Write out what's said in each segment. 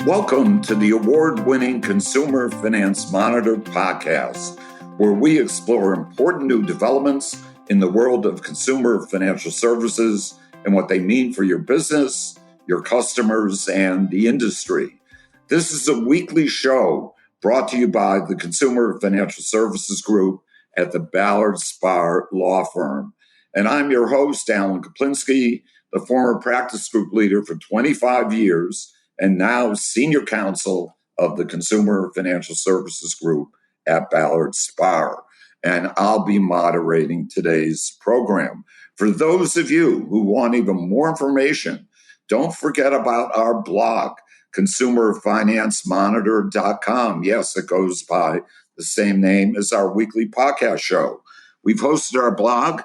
Welcome to the award-winning Consumer Finance Monitor podcast, where we explore important new developments in the world of consumer financial services and what they mean for your business, your customers, and the industry. This is a weekly show brought to you by the Consumer Financial Services Group at the Ballard Spahr Law Firm. And I'm your host, Alan Kaplinski, the former practice group leader for 25 years and now senior counsel of the Consumer Financial Services Group at Ballard Spahr. And I'll be moderating today's program. For those of you who want even more information, don't forget about our blog, consumerfinancemonitor.com. Yes, it goes by the same name as our weekly podcast show. We've hosted our blog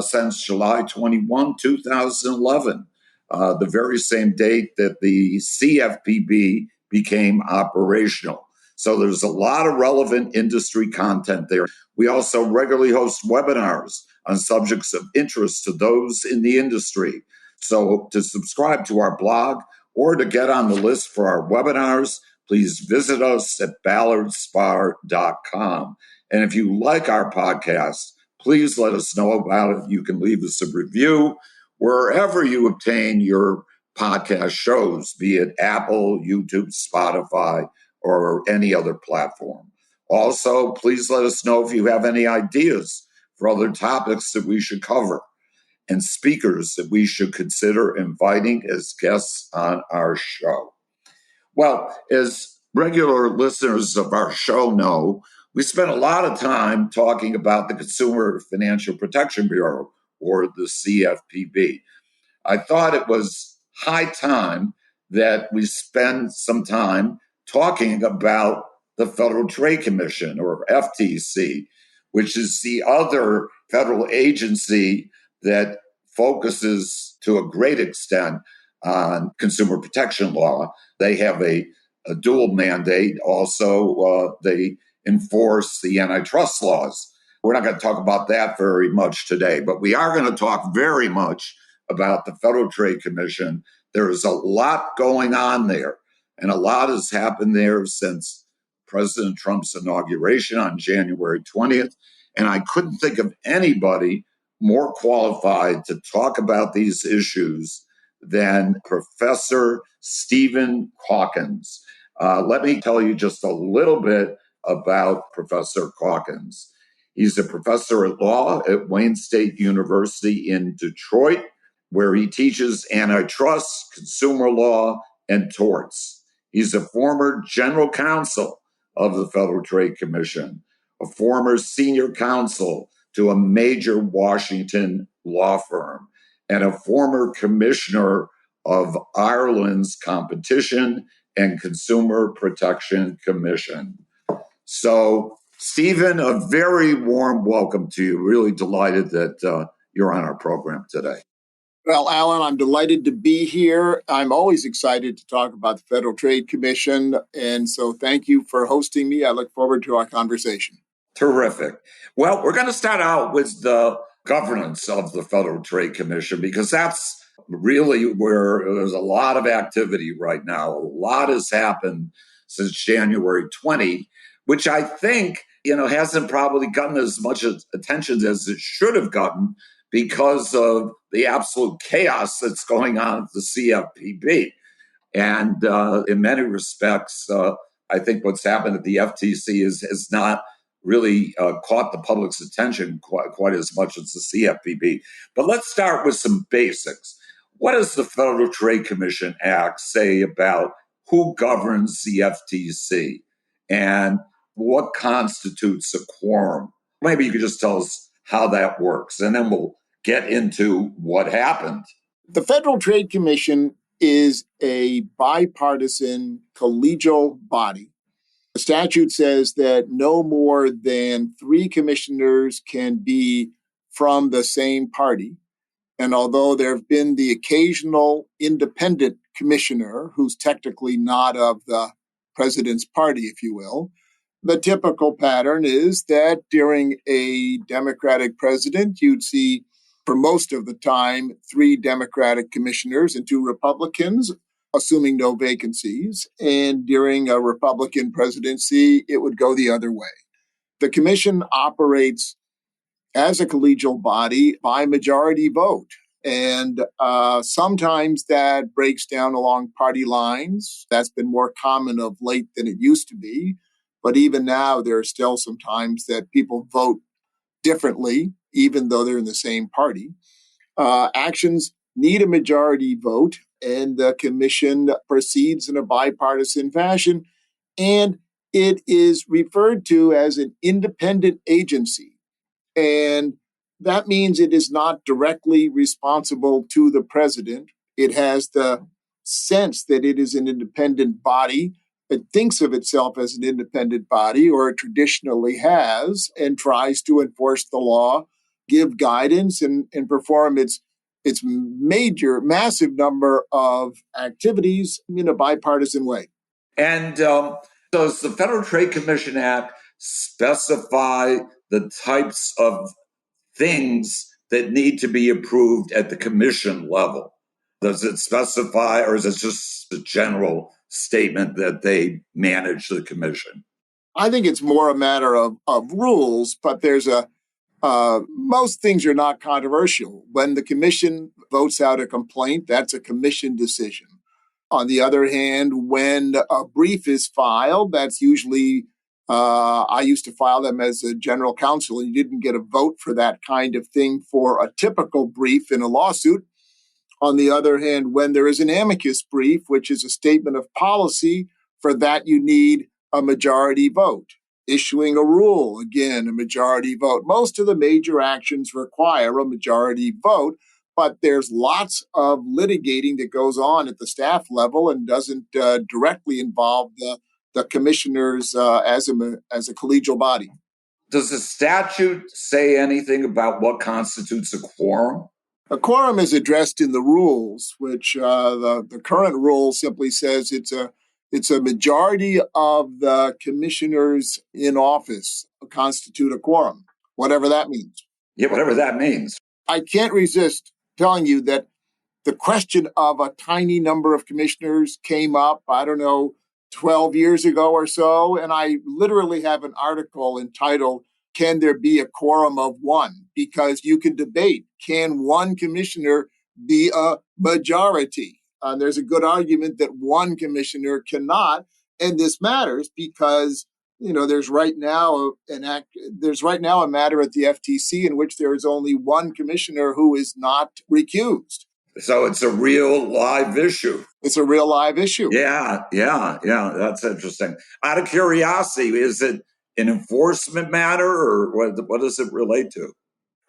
since July 21, 2011, the very same date that the CFPB became operational. So there's a lot of relevant industry content there. We also regularly host webinars on subjects of interest to those in the industry. So to subscribe to our blog or to get on the list for our webinars, please visit us at ballardspahr.com. And if you like our podcast, please let us know about it. You can leave us a review wherever you obtain your podcast shows, be it Apple, YouTube, Spotify, or any other platform. Also, please let us know if you have any ideas for other topics that we should cover and speakers that we should consider inviting as guests on our show. Well, as regular listeners of our show know, we spent a lot of time talking about the Consumer Financial Protection Bureau, or the CFPB. I thought it was high time that we spend some time talking about the Federal Trade Commission, or FTC, which is the other federal agency that focuses to a great extent on consumer protection law. They have a dual mandate. Also, they enforce the antitrust laws. We're not going to talk about that very much today, but we are going to talk very much about the Federal Trade Commission. There is a lot going on there, and a lot has happened there since President Trump's inauguration on January 20th, and I couldn't think of anybody more qualified to talk about these issues than Professor Stephen Calkins. Let me tell you just a little bit about Professor Calkins. He's a professor at law at Wayne State University in Detroit, where he teaches antitrust, consumer law, and torts. He's a former general counsel of the Federal Trade Commission, a former senior counsel to a major Washington law firm, and a former commissioner of Ireland's Competition and Consumer Protection Commission. So, Stephen, a very warm welcome to you. Really delighted that you're on our program today. Well, Alan, I'm delighted to be here. I'm always excited to talk about the Federal Trade Commission, and so thank you for hosting me. I look forward to our conversation. Terrific. Well, we're going to start out with the governance of the Federal Trade Commission, because that's really where there's a lot of activity right now. A lot has happened since January 20, which I think, hasn't probably gotten as much attention as it should have gotten because of the absolute chaos that's going on at the CFPB. And in many respects, I think what's happened at the FTC has not really caught the public's attention quite as much as the CFPB. But let's start with some basics. What does the Federal Trade Commission Act say about who governs the FTC and what constitutes a quorum? Maybe you could just tell us how that works, and then we'll get into what happened. The Federal Trade Commission is a bipartisan collegial body. The statute says that no more than 3 commissioners can be from the same party. And although there have been the occasional independent commissioner who's technically not of the president's party, if you will, the typical pattern is that during a Democratic president, you'd see for most of the time 3 Democratic commissioners and 2 Republicans. assuming no vacancies. And during a Republican presidency, it would go the other way. The commission operates as a collegial body by majority vote. And sometimes that breaks down along party lines. That's been more common of late than it used to be. But even now, there are still some times that people vote differently, even though they're in the same party. Actions need a majority vote, and the commission proceeds in a bipartisan fashion. And it is referred to as an independent agency. And that means it is not directly responsible to the president. It has the sense that it is an independent body. It thinks of itself as an independent body, or it traditionally has, and tries to enforce the law, give guidance, and perform its massive number of activities in a bipartisan way. And does the Federal Trade Commission Act specify the types of things that need to be approved at the commission level? Does it specify, or is it just a general statement that they manage the commission? I think it's more a matter of rules, but there's most things are not controversial. When the commission votes out a complaint, that's a commission decision. On the other hand, when a brief is filed, that's usually, I used to file them as a general counsel, and you didn't get a vote for that kind of thing for a typical brief in a lawsuit. On the other hand, when there is an amicus brief, which is a statement of policy, for that you need a majority vote. Issuing a rule, again, a majority vote. Most of the major actions require a majority vote, but there's lots of litigating that goes on at the staff level and doesn't directly involve the commissioners as a collegial body. Does the statute say anything about what constitutes a quorum? A quorum is addressed in the rules, which the current rule simply says it's a majority of the commissioners in office constitute a quorum, whatever that means. Yeah, whatever that means. I can't resist telling you that the question of a tiny number of commissioners came up, 12 years ago or so, and I literally have an article entitled, "Can There Be a Quorum of One?" Because you can debate, can one commissioner be a majority? There's a good argument that one commissioner cannot, and this matters because there's right now a matter at the FTC in which there is only one commissioner who is not recused. So it's a real live issue. It's a real live issue. Yeah. That's interesting. Out of curiosity, is it an enforcement matter, or what does it relate to?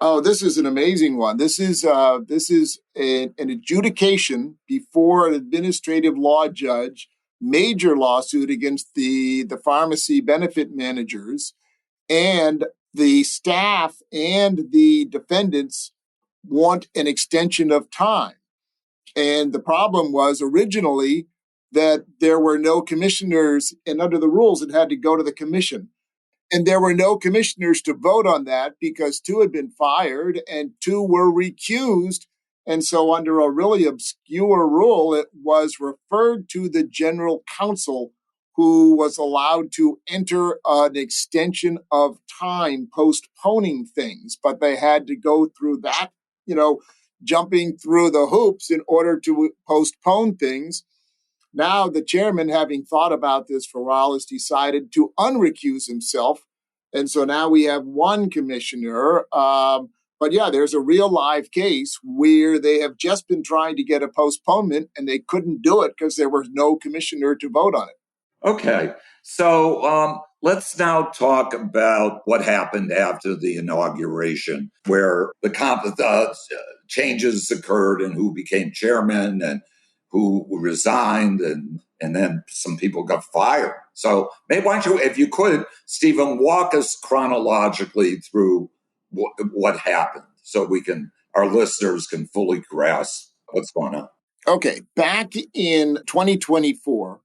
Oh, this is an amazing one. This is an adjudication before an administrative law judge, major lawsuit against the pharmacy benefit managers, and the staff and the defendants want an extension of time. And the problem was originally that there were no commissioners, and under the rules, it had to go to the commission. And there were no commissioners to vote on that because 2 had been fired and 2 were recused. And so under a really obscure rule, it was referred to the General Counsel, who was allowed to enter an extension of time postponing things. But they had to go through that, jumping through the hoops in order to postpone things. Now, the chairman, having thought about this for a while, has decided to unrecuse himself. And so now we have one commissioner. But yeah, there's a real live case where they have just been trying to get a postponement and they couldn't do it because there was no commissioner to vote on it. Okay. So let's now talk about what happened after the inauguration, where the changes occurred and who became chairman and who resigned, and then some people got fired. So maybe why don't you, if you could, Stephen, walk us chronologically through what happened so our listeners can fully grasp what's going on. Okay. Back in 2024,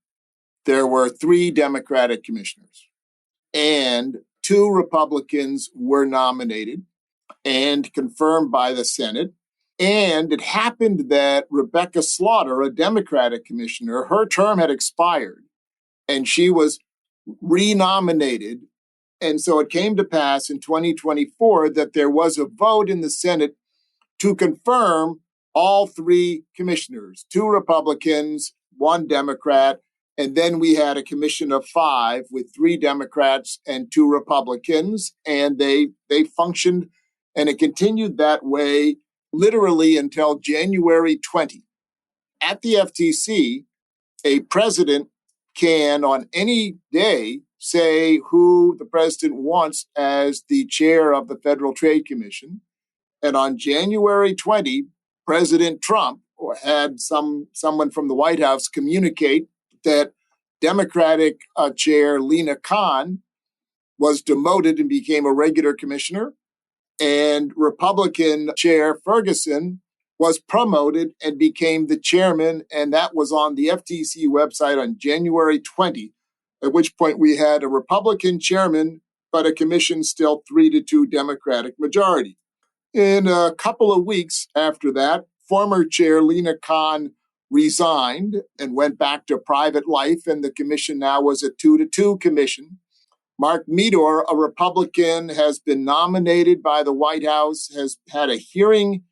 there were 3 Democratic commissioners and 2 Republicans were nominated and confirmed by the Senate. And it happened that Rebecca Slaughter, a Democratic commissioner, her term had expired and she was renominated. And so it came to pass in 2024 that there was a vote in the Senate to confirm all three commissioners, two Republicans, one Democrat, and then we had a commission of five with three Democrats and two Republicans, and they functioned, and it continued that way literally until January 20. At the FTC, a president can, on any day, say who the president wants as the chair of the Federal Trade Commission. And on January 20, President Trump had someone from the White House communicate that Democratic chair Lina Khan was demoted and became a regular commissioner, and Republican chair Ferguson was promoted and became the chairman, and that was on the FTC website on January 20, at which point we had a Republican chairman, but a commission still 3-2 Democratic majority. In a couple of weeks after that, former chair Lina Khan resigned and went back to private life, and the commission now was a 2-2 commission. Mark Meador, a Republican, has been nominated by the White House, has had a hearing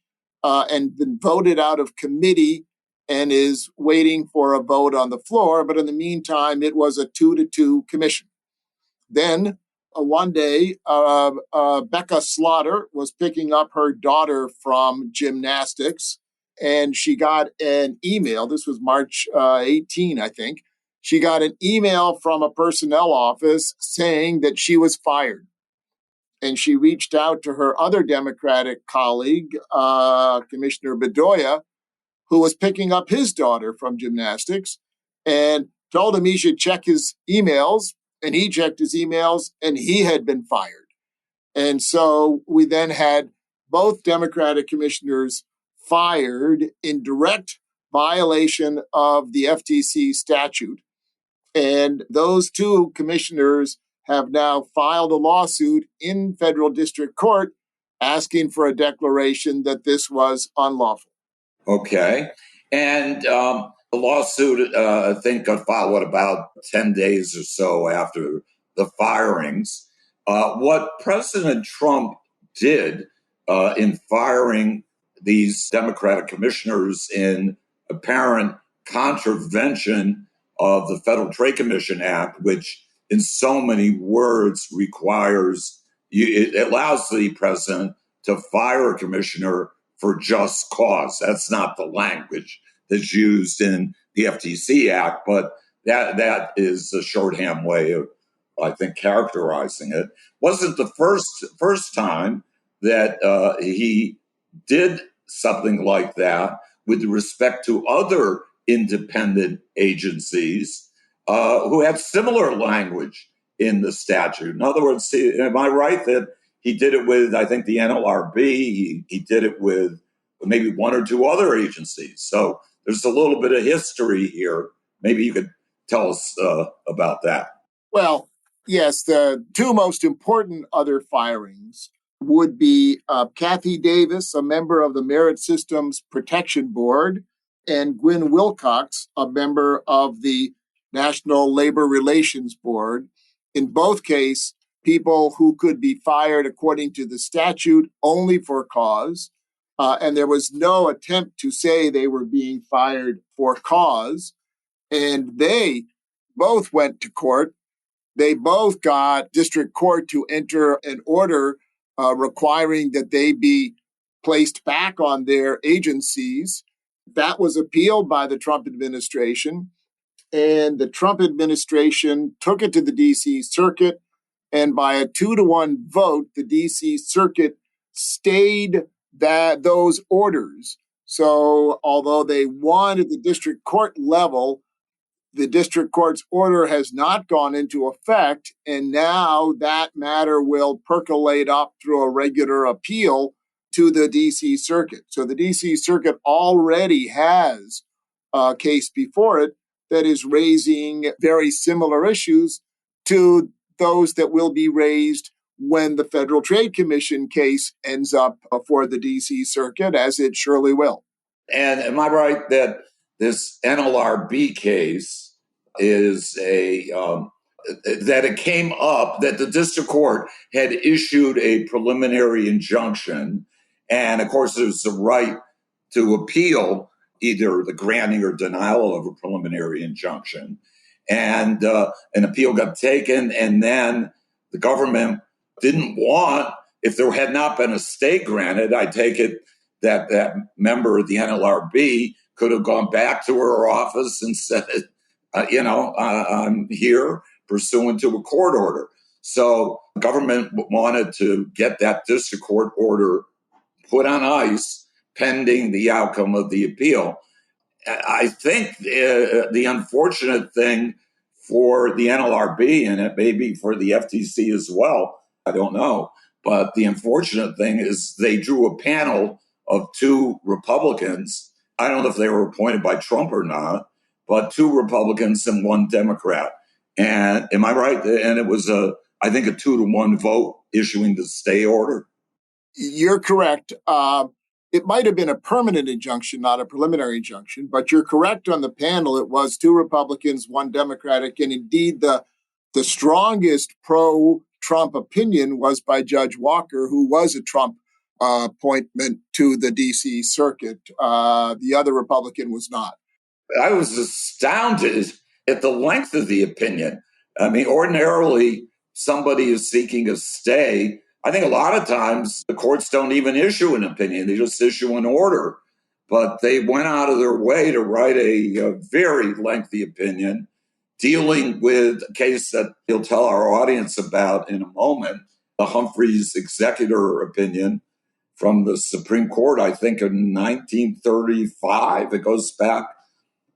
and been voted out of committee and is waiting for a vote on the floor. But in the meantime, it was a 2-2 commission. Then one day, Becca Slaughter was picking up her daughter from gymnastics, and she got an email. This was March 18, I think. She got an email from a personnel office saying that she was fired. And she reached out to her other Democratic colleague, Commissioner Bedoya, who was picking up his daughter from gymnastics, and told him he should check his emails. And he checked his emails, and he had been fired. And so we then had both Democratic commissioners fired in direct violation of the FTC statute. And those two commissioners have now filed a lawsuit in federal district court asking for a declaration that this was unlawful. Okay. And the lawsuit, I think, got filed, about 10 days or so after the firings. What President Trump did in firing these Democratic commissioners in apparent contravention of the Federal Trade Commission Act, which in so many words requires, it allows the president to fire a commissioner for just cause. That's not the language that's used in the FTC Act, but that is a shorthand way of, I think, characterizing it. Wasn't the first time that he did something like that with respect to other independent agencies who have similar language in the statute. In other words, am I right that he did it with, I think, the NLRB? He did it with maybe one or two other agencies. So there's a little bit of history here. Maybe you could tell us about that. Well, yes, the two most important other firings would be Kathy Davis, a member of the Merit Systems Protection Board, and Gwynne Wilcox, a member of the National Labor Relations Board. In both cases, people who could be fired according to the statute only for cause, and there was no attempt to say they were being fired for cause. And they both went to court. They both got district court to enter an order requiring that they be placed back on their agencies. That was appealed by the Trump administration, and the Trump administration took it to the D.C. Circuit, and by a 2-1 vote, the D.C. Circuit stayed those orders. So although they won at the district court level, the district court's order has not gone into effect, and now that matter will percolate up through a regular appeal to the D.C. Circuit. So the D.C. Circuit already has a case before it that is raising very similar issues to those that will be raised when the Federal Trade Commission case ends up before the D.C. Circuit, as it surely will. And am I right that this NLRB case is that it came up that the district court had issued a preliminary injunction, and of course there's the right to appeal either the granting or denial of a preliminary injunction, and an appeal got taken, and then the government didn't want, if there had not been a stay granted, I take it that member of the NLRB could have gone back to her office and said, I'm here pursuant to a court order. So the government wanted to get that district court order put on ice pending the outcome of the appeal. I think the unfortunate thing for the NLRB, and it may be for the FTC as well, I don't know, but the unfortunate thing is they drew a panel of two Republicans. I don't know if they were appointed by Trump or not, but two Republicans and one Democrat. And am I right? And it was I think a 2-1 vote issuing the stay order. You're correct. It might have been a permanent injunction, not a preliminary injunction, but you're correct on the panel. It was two Republicans, one Democratic, and indeed the strongest pro-Trump opinion was by Judge Walker, who was a Trump appointment to the D.C. Circuit. The other Republican was not. I was astounded at the length of the opinion. I mean, ordinarily, somebody is seeking a stay. I think a lot of times the courts don't even issue an opinion. They just issue an order. But they went out of their way to write a very lengthy opinion dealing with a case that he'll tell our audience about in a moment, the Humphreys executor opinion from the Supreme Court, I think in 1935. It goes back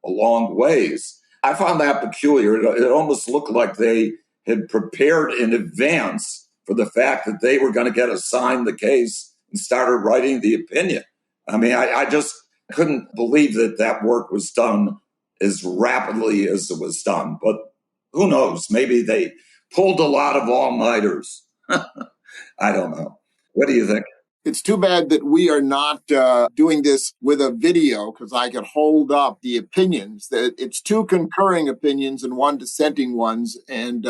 a long ways. I found that peculiar. It almost looked like they had prepared in advance for the fact that they were going to get assigned the case and started writing the opinion. I mean, I just couldn't believe that work was done as rapidly as it was done. But who knows? Maybe they pulled a lot of all-nighters. I don't know. What do you think? It's too bad that we are not doing this with a video, because I could hold up the opinions. That it's two concurring opinions and one dissenting ones. And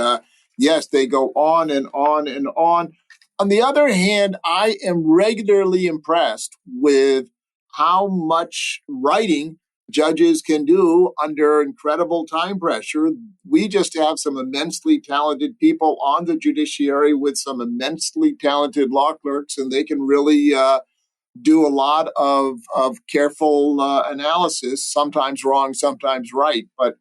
yes, they go on and on and on. On the other hand, I am regularly impressed with how much writing judges can do under incredible time pressure. We just have some immensely talented people on the judiciary with some immensely talented law clerks, and they can really do a lot of careful analysis, sometimes wrong, sometimes right. But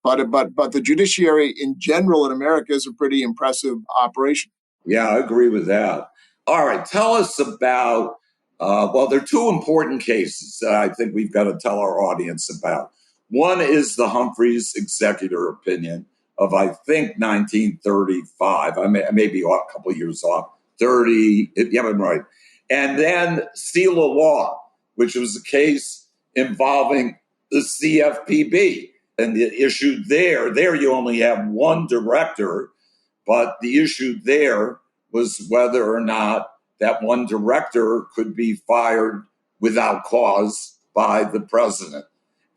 the judiciary in general in America is a pretty impressive operation. Yeah, I agree with that. All right, tell us about there are two important cases that I think we've got to tell our audience about. One is the Humphreys executor opinion of, I think, 1935. I may be a couple of years off. 30, yeah, I'm right. And then Seal of Law, which was a case involving the CFPB. And the issue there you only have one director, but the issue there was whether or not that one director could be fired without cause by the president.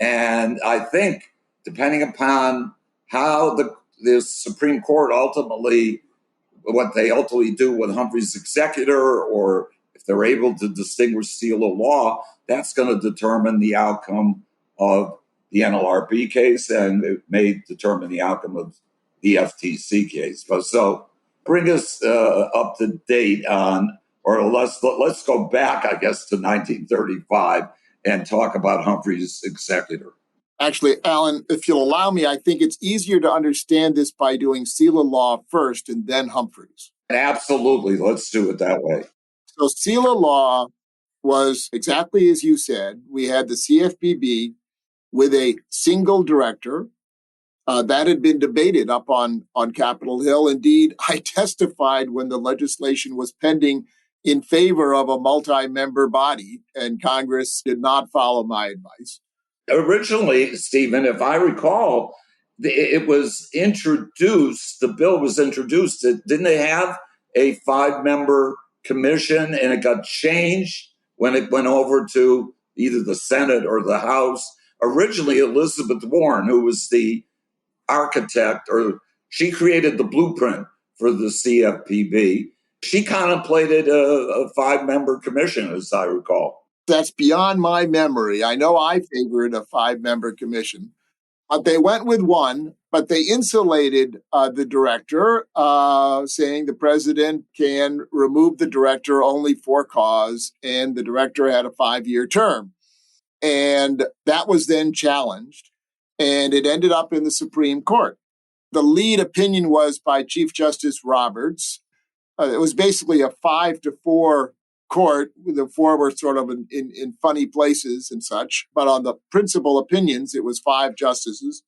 And I think, depending upon how the Supreme Court what they ultimately do with Humphrey's executor, or if they're able to distinguish Seal of Law, that's going to determine the outcome of the NLRB case, and it may determine the outcome of the FTC case. So bring us up to date on, or let's go back, I guess, to 1935 and talk about Humphrey's executor. Actually, Alan, if you'll allow me, I think it's easier to understand this by doing Seal of Law first and then Humphreys. Absolutely. Let's do it that way. So Seal of Law was exactly as you said. We had the CFPB with a single director. That had been debated up on Capitol Hill. Indeed, I testified when the legislation was pending in favor of a multi-member body, and Congress did not follow my advice. Originally, Stephen, if I recall, it was introduced, the bill was introduced. Didn't they have a 5-member commission, and it got changed when it went over to either the Senate or the House. Originally, Elizabeth Warren, who was the architect, or she created the blueprint for the CFPB. She contemplated a 5-member commission, as I recall. That's beyond my memory. I know I favored a 5-member commission. They went with one, but they insulated the director, saying the president can remove the director only for cause, and the director had a 5-year term. And that was then challenged, and it ended up in the Supreme Court. The lead opinion was by Chief Justice Roberts. It was basically a 5-4 court. The 4 were sort of in funny places and such, but on the principal opinions, it was 5 justices.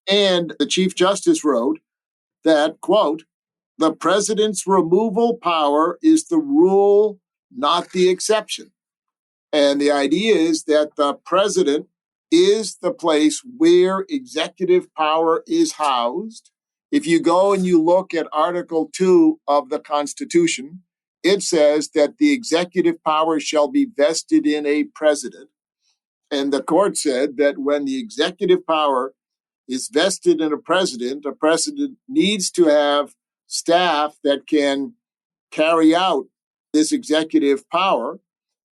And the Chief Justice wrote that, quote, "The president's removal power is the rule, not the exception." And the idea is that the president is the place where executive power is housed. If you go and you look at Article 2 of the Constitution, it says that the executive power shall be vested in a president. And the court said that when the executive power is vested in a president needs to have staff that can carry out this executive power.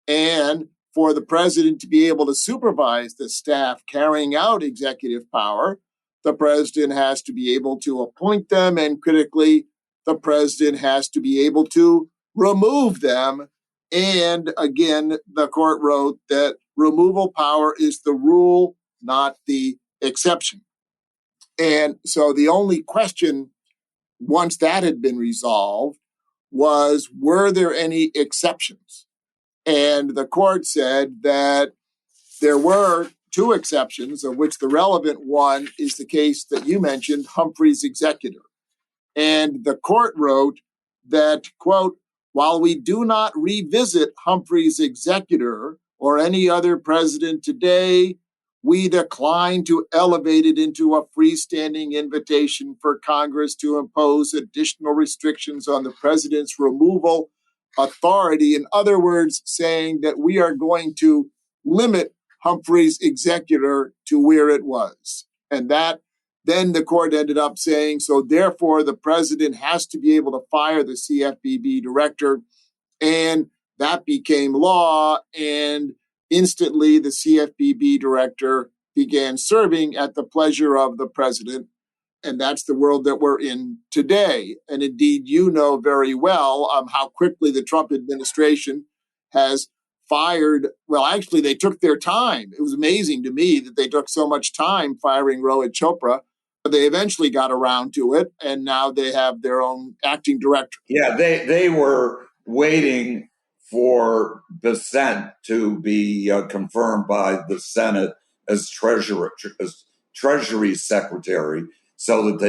And for the president to be able to supervise the staff carrying out executive power, the president has to be able to appoint them, and critically, the president has to be able to remove them. And again, the court wrote that removal power is the rule, not the exception. And so the only question, once that had been resolved, was, were there any exceptions? And the court said that there were 2 exceptions, of which the relevant one is the case that you mentioned, Humphrey's executor. And the court wrote that, quote, "While we do not revisit Humphrey's executor or any other president today, we decline to elevate it into a freestanding invitation for Congress to impose additional restrictions on the president's removal authority." In other words, saying that we are going to limit Humphrey's executor to where it was. And that then the court ended up saying, so therefore the president has to be able to fire the CFPB director. And that became law. And instantly the CFPB director began serving at the pleasure of the president. And that's the world that we're in today. And indeed, you know very well how quickly the Trump administration has fired. Well, actually, they took their time. It was amazing to me that they took so much time firing Rohit Chopra. But they eventually got around to it, and now they have their own acting director. Yeah, they were waiting for Bissett to be confirmed by the Senate as Treasury Secretary, so that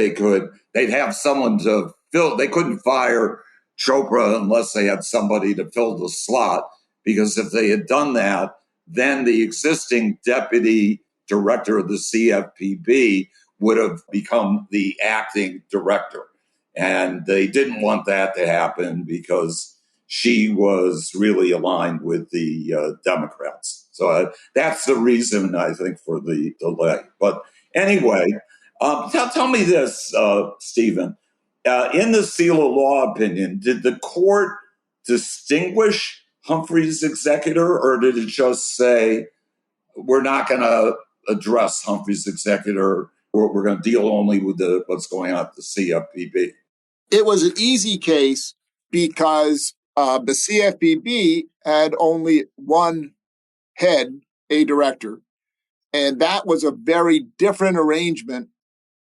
they'd have someone to fill. They couldn't fire Chopra unless they had somebody to fill the slot, because if they had done that, then the existing deputy director of the CFPB would have become the acting director. And they didn't want that to happen because she was really aligned with the Democrats. So that's the reason, I think, for the delay. But anyway, tell me this, Stephen. In the seal of law opinion, did the court distinguish Humphrey's executor, or did it just say, we're not going to address Humphrey's executor, or we're going to deal only with what's going on at the CFPB? It was an easy case because the CFPB had only one head, a director, and that was a very different arrangement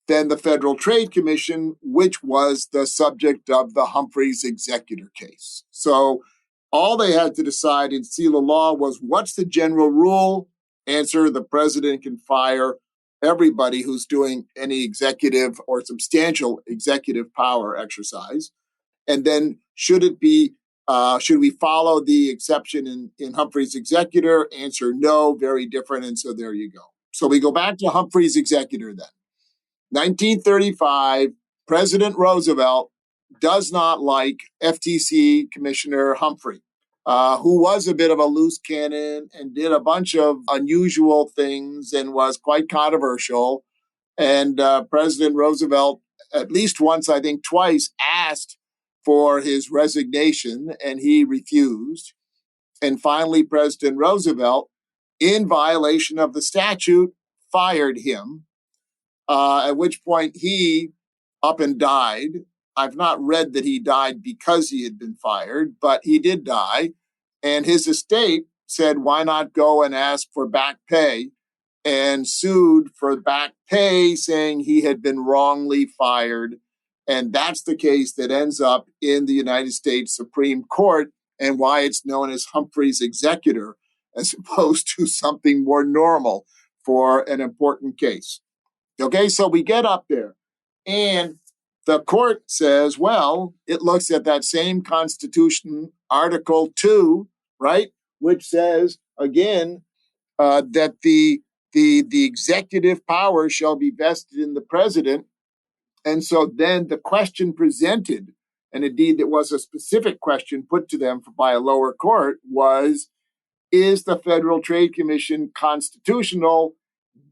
than the Federal Trade Commission, which was the subject of the Humphrey's executor case. So all they had to decide in seal of law was, what's the general rule? Answer: the president can fire everybody who's doing any executive or substantial executive power exercise. And then should we follow the exception in Humphrey's executor? Answer: no, very different. And so there you go. So we go back to Humphrey's executor then. 1935, President Roosevelt does not like FTC Commissioner Humphrey, who was a bit of a loose cannon and did a bunch of unusual things and was quite controversial. And President Roosevelt, at least once, I think twice, asked for his resignation, and he refused. And finally, President Roosevelt, in violation of the statute, fired him, at which point he up and died. I've not read that he died because he had been fired, but he did die. And his estate said, why not go and ask for back pay, and sued for back pay, saying he had been wrongly fired. And that's the case that ends up in the United States Supreme Court, and why it's known as Humphrey's executor, as opposed to something more normal for an important case. Okay, so we get up there, and the court says, well, it looks at that same Constitution, Article 2, right, which says, again, that the executive power shall be vested in the president. And so then the question presented, and indeed it was a specific question put to them by a lower court, was, is the Federal Trade Commission constitutional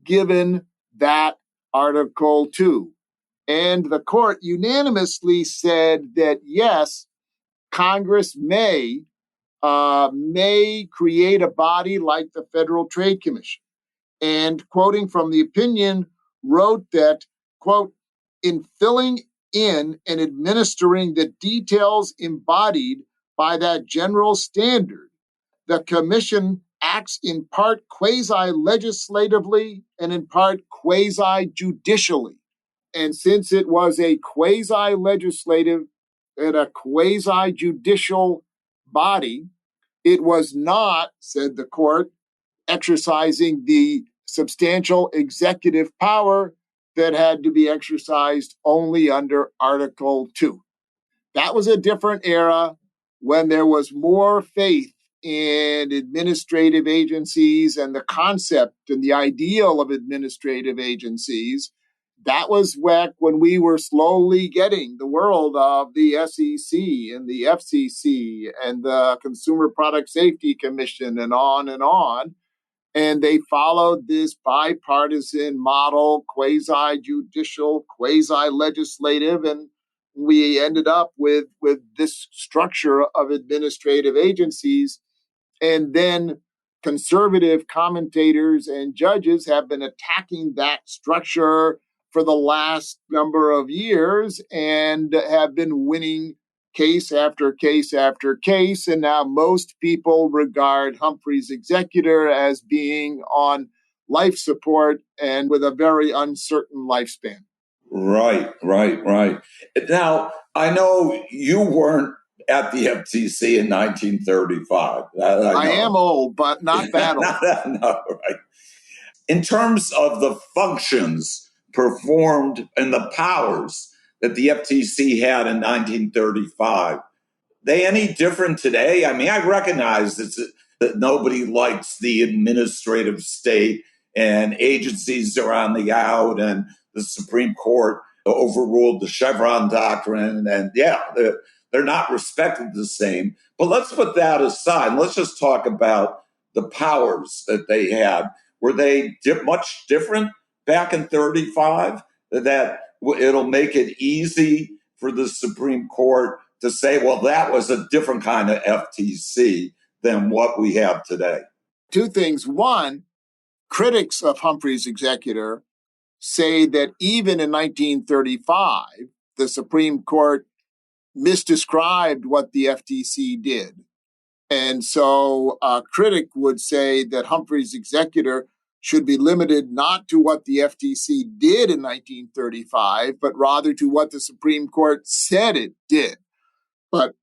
given that Article 2? And the court unanimously said that yes, Congress may create a body like the Federal Trade Commission. And quoting from the opinion, wrote that, quote, in filling in and administering the details embodied by that general standard, the commission acts in part quasi-legislatively and in part quasi-judicially. And since it was a quasi-legislative and a quasi-judicial body, it was not, said the court, exercising the substantial executive power that had to be exercised only under Article 2. That was a different era when there was more faith in administrative agencies and the concept and the ideal of administrative agencies. That was when we were slowly getting the world of the SEC and the FCC and the Consumer Product Safety Commission and on and on. And they followed this bipartisan model, quasi-judicial, quasi-legislative, and we ended up with this structure of administrative agencies. And then conservative commentators and judges have been attacking that structure for the last number of years and have been winning case after case after case. And now most people regard Humphrey's executor as being on life support and with a very uncertain lifespan. Right. Now, I know you weren't at the FTC in 1935. I am old, but not that old. No, right. In terms of the functions performed and the powers that the FTC had in 1935, they any different today? I mean, I recognize that nobody likes the administrative state and agencies are on the out, and the Supreme Court overruled the Chevron doctrine, and they're not respected the same. But let's put that aside. Let's just talk about the powers that they had. Were they much different back in 35? That it'll make it easy for the Supreme Court to say, well, that was a different kind of FTC than what we have today. Two things. One, critics of Humphrey's executor say that even in 1935, the Supreme Court misdescribed what the FTC did. And so a critic would say that Humphrey's executor should be limited not to what the FTC did in 1935, but rather to what the Supreme Court said it did. But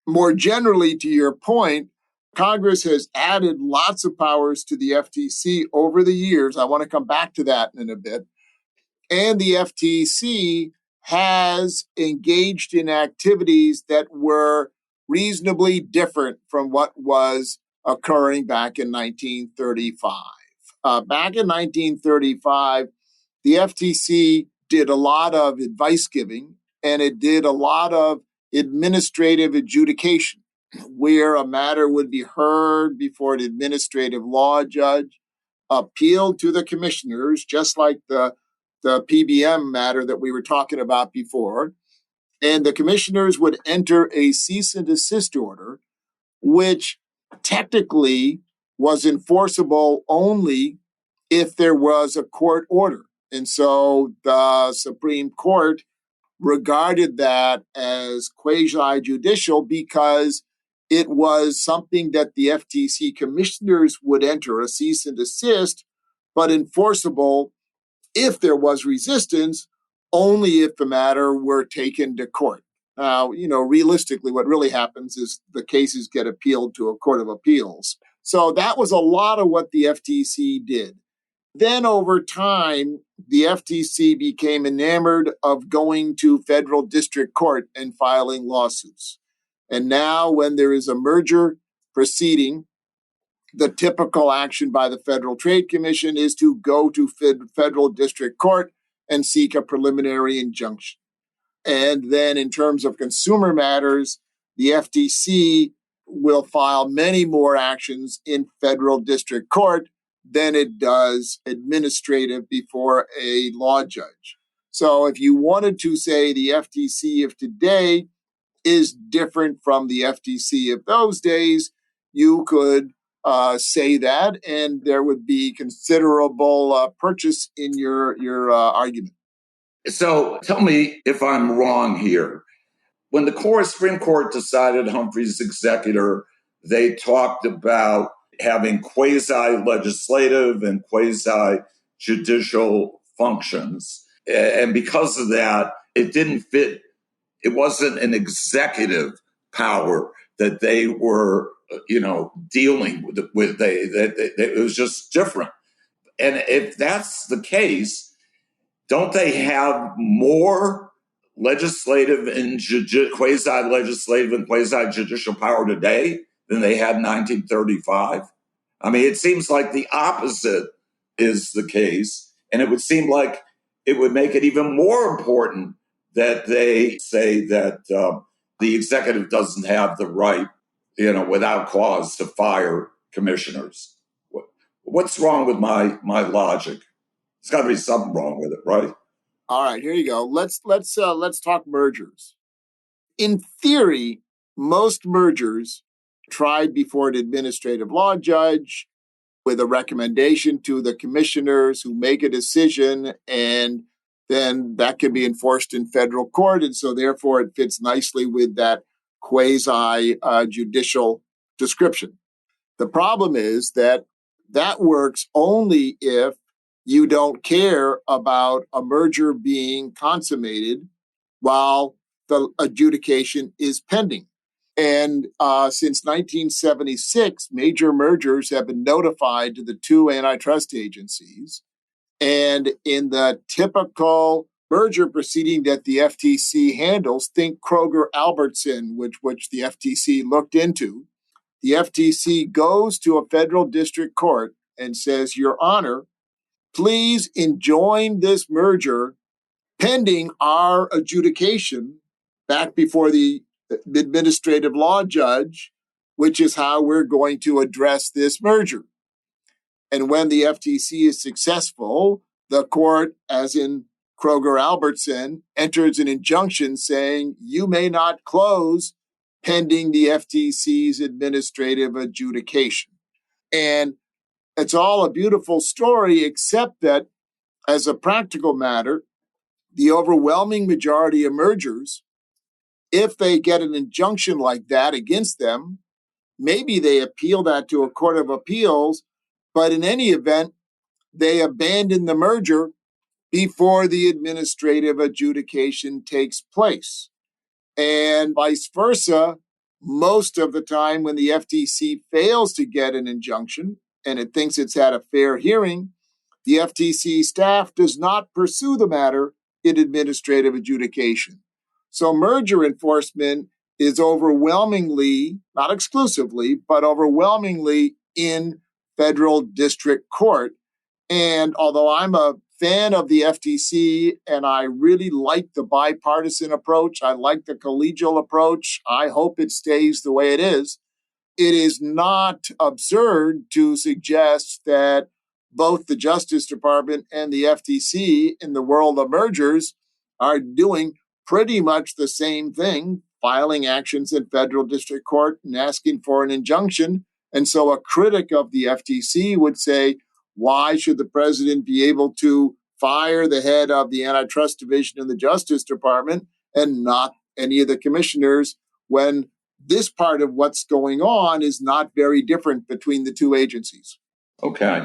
more generally, to your point, Congress has added lots of powers to the FTC over the years. I want to come back to that in a bit. And the FTC has engaged in activities that were reasonably different from what was occurring back in 1935. Back in 1935, the FTC did a lot of advice giving and it did a lot of administrative adjudication, where a matter would be heard before an administrative law judge, appealed to the commissioners, just like the PBM matter that we were talking about before. And the commissioners would enter a cease and desist order, which technically was enforceable only if there was a court order. And so the Supreme Court regarded that as quasi-judicial because it was something that the FTC commissioners would enter, a cease and desist, but enforceable if there was resistance, only if the matter were taken to court. Now, realistically, what really happens is the cases get appealed to a court of appeals. So that was a lot of what the FTC did. Then over time, the FTC became enamored of going to federal district court and filing lawsuits. And now when there is a merger proceeding, the typical action by the Federal Trade Commission is to go to federal district court and seek a preliminary injunction. And then in terms of consumer matters, the FTC will file many more actions in federal district court than it does administrative before a law judge. So if you wanted to say the FTC of today is different from the FTC of those days, you could say that, and there would be considerable purchase in your argument. So tell me if I'm wrong here. When the Supreme Court decided Humphrey's executor, they talked about having quasi-legislative and quasi-judicial functions. And because of that, it didn't fit. It wasn't an executive power that they were, dealing with. It was just different. And if that's the case, don't they have more legislative and quasi-legislative and quasi-judicial power today than they had in 1935? I mean, it seems like the opposite is the case, and it would seem like it would make it even more important that they say that the executive doesn't have the right, without cause, to fire commissioners. What's wrong with my logic? There's got to be something wrong with it, right? All right, here you go. Let's talk mergers. In theory, most mergers tried before an administrative law judge with a recommendation to the commissioners who make a decision, and then that can be enforced in federal court. And so therefore it fits nicely with that quasi-judicial description. The problem is that works only if you don't care about a merger being consummated while the adjudication is pending. And since 1976, major mergers have been notified to the two antitrust agencies. And in the typical merger proceeding that the FTC handles, think Kroger-Albertson, which the FTC looked into. The FTC goes to a federal district court and says, Your Honor, please enjoin this merger pending our adjudication back before the administrative law judge, which is how we're going to address this merger. And when the FTC is successful, the court, as in Kroger-Albertson, enters an injunction saying you may not close pending the FTC's administrative adjudication. And it's all a beautiful story, except that as a practical matter, the overwhelming majority of mergers, if they get an injunction like that against them, maybe they appeal that to a court of appeals, but in any event, they abandon the merger before the administrative adjudication takes place. And vice versa, most of the time when the FTC fails to get an injunction and it thinks it's had a fair hearing, the FTC staff does not pursue the matter in administrative adjudication. So merger enforcement is overwhelmingly, not exclusively, but overwhelmingly in federal district court. And although I'm a fan of the FTC, and I really like the bipartisan approach. I like the collegial approach. I hope it stays the way it is. It is not absurd to suggest that both the Justice Department and the FTC in the world of mergers are doing pretty much the same thing, filing actions in federal district court and asking for an injunction. And so a critic of the FTC would say, why should the president be able to fire the head of the antitrust division in the Justice Department and not any of the commissioners when this part of what's going on is not very different between the two agencies? Okay.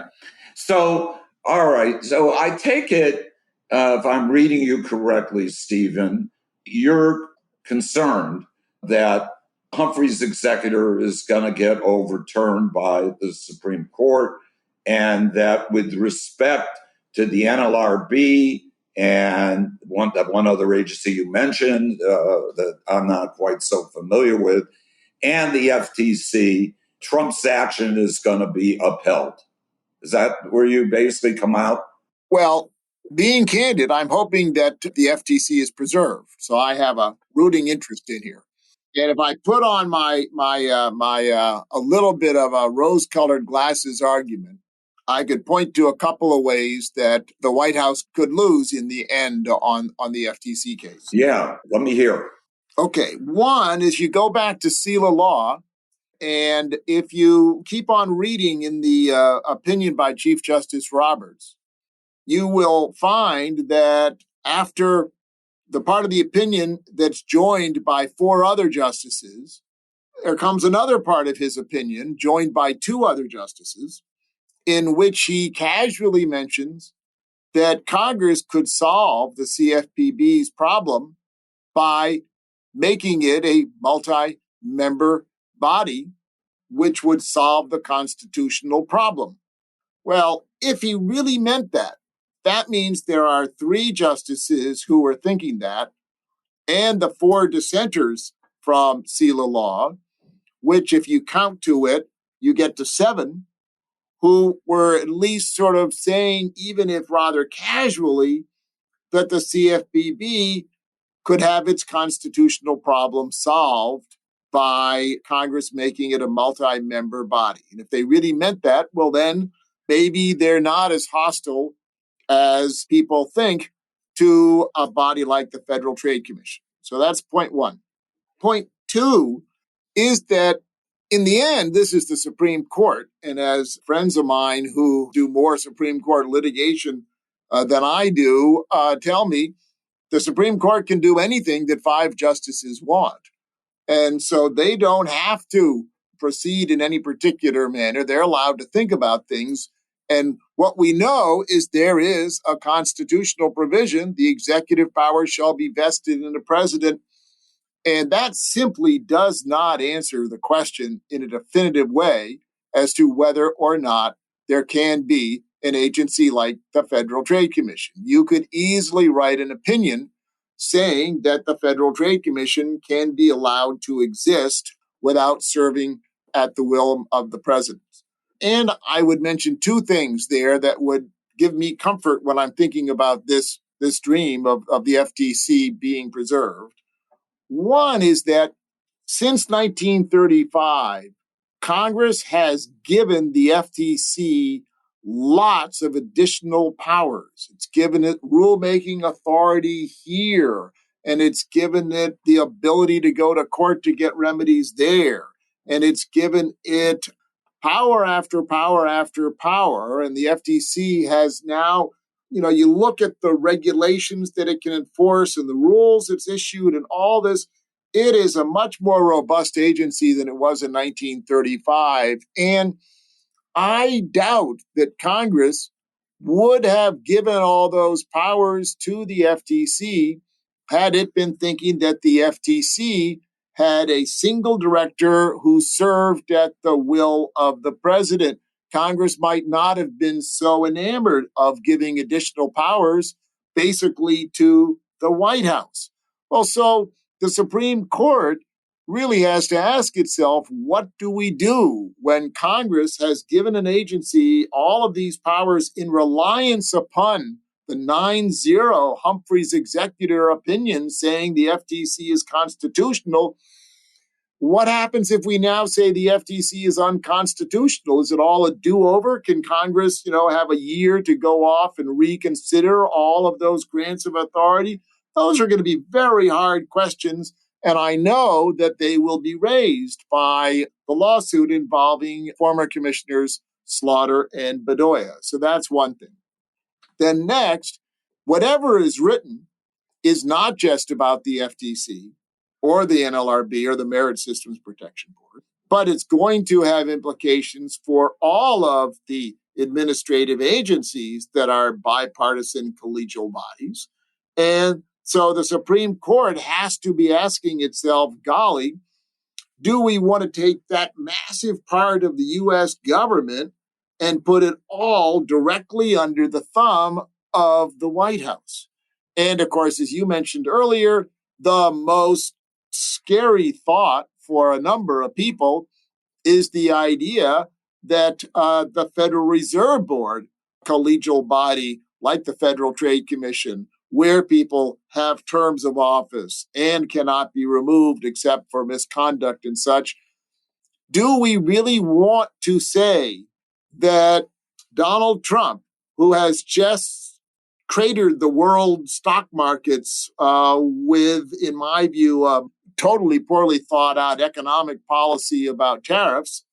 So, all right. So I take it, if I'm reading you correctly, Stephen, you're concerned that Humphrey's executor is going to get overturned by the Supreme Court, and that with respect to the NLRB and one other agency you mentioned that I'm not quite so familiar with, and the FTC, Trump's action is going to be upheld. Is that where you basically come out? Well, being candid, I'm hoping that the FTC is preserved. So I have a rooting interest in here. And if I put on my a little bit of a rose-colored glasses argument, I could point to a couple of ways that the White House could lose in the end on the FTC case. Yeah, let me hear. Okay, one is you go back to seal of law, and if you keep on reading in the opinion by Chief Justice Roberts, you will find that after the part of the opinion that's joined by four other justices, there comes another part of his opinion joined by two other justices, in which he casually mentions that Congress could solve the CFPB's problem by making it a multi-member body, which would solve the constitutional problem. Well, if he really meant that, that means there are three justices who are thinking that, and the four dissenters from seal of law, which if you count to it, you get to seven, who were at least sort of saying, even if rather casually, that the CFPB could have its constitutional problem solved by Congress making it a multi-member body. And if they really meant that, well, then maybe they're not as hostile as people think to a body like the Federal Trade Commission. So that's point one. Point two is that in the end, this is the Supreme Court. And as friends of mine who do more Supreme Court litigation than I do tell me, the Supreme Court can do anything that five justices want. And so they don't have to proceed in any particular manner. They're allowed to think about things. And what we know is there is a constitutional provision: the executive power shall be vested in the president. And that simply does not answer the question in a definitive way as to whether or not there can be an agency like the Federal Trade Commission. You could easily write an opinion saying that the Federal Trade Commission can be allowed to exist without serving at the will of the president. And I would mention two things there that would give me comfort when I'm thinking about this dream of the FTC being preserved. One is that since 1935, Congress has given the FTC lots of additional powers. It's given it rulemaking authority here, and it's given it the ability to go to court to get remedies there, and it's given it power after power after power. And the FTC has now, you look at the regulations that it can enforce and the rules it's issued and all this. It is a much more robust agency than it was in 1935. And I doubt that Congress would have given all those powers to the FTC had it been thinking that the FTC had a single director who served at the will of the president. Congress might not have been so enamored of giving additional powers basically to the White House. Well, so the Supreme Court really has to ask itself, what do we do when Congress has given an agency all of these powers in reliance upon the 9-0 Humphrey's executor opinion saying the FTC is constitutional. What happens if we now say the FTC is unconstitutional? Is it all a do-over? Can Congress, have a year to go off and reconsider all of those grants of authority? Those are going to be very hard questions, and I know that they will be raised by the lawsuit involving former commissioners Slaughter and Bedoya. So that's one thing. Then next, whatever is written is not just about the FTC or the NLRB or the Merit Systems Protection Board, but it's going to have implications for all of the administrative agencies that are bipartisan collegial bodies. And so the Supreme Court has to be asking itself, golly, do we want to take that massive part of the U.S. government and put it all directly under the thumb of the White House? And of course, as you mentioned earlier, the most scary thought for a number of people is the idea that the Federal Reserve Board, collegial body like the Federal Trade Commission, where people have terms of office and cannot be removed except for misconduct and such, do we really want to say that Donald Trump, who has just cratered the world stock markets with, in my view, a totally poorly thought out economic policy about tariffs,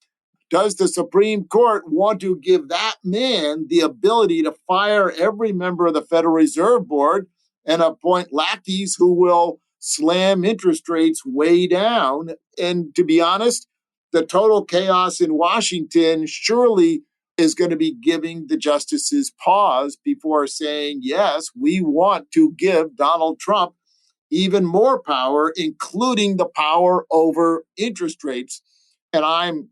does the Supreme Court want to give that man the ability to fire every member of the Federal Reserve Board and appoint lackeys who will slam interest rates way down? And to be honest, the total chaos in Washington surely is going to be giving the justices pause before saying, yes, we want to give Donald Trump even more power, including the power over interest rates. And I'm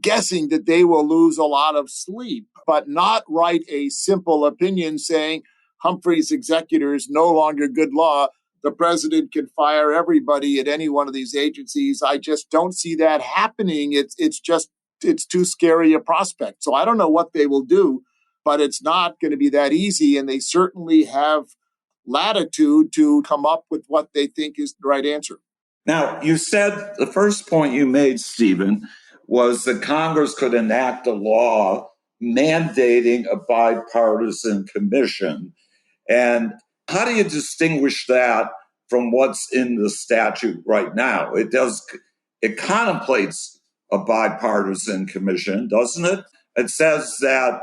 guessing that they will lose a lot of sleep, but not write a simple opinion saying Humphrey's executor is no longer good law. The president can fire everybody at any one of these agencies. I just don't see that happening. It's too scary a prospect. So I don't know what they will do, but it's not going to be that easy. And they certainly have latitude to come up with what they think is the right answer. Now, you said the first point you made, Stephen, was that Congress could enact a law mandating a bipartisan commission. And how do you distinguish that from what's in the statute right now? It contemplates a bipartisan commission, doesn't it? It says that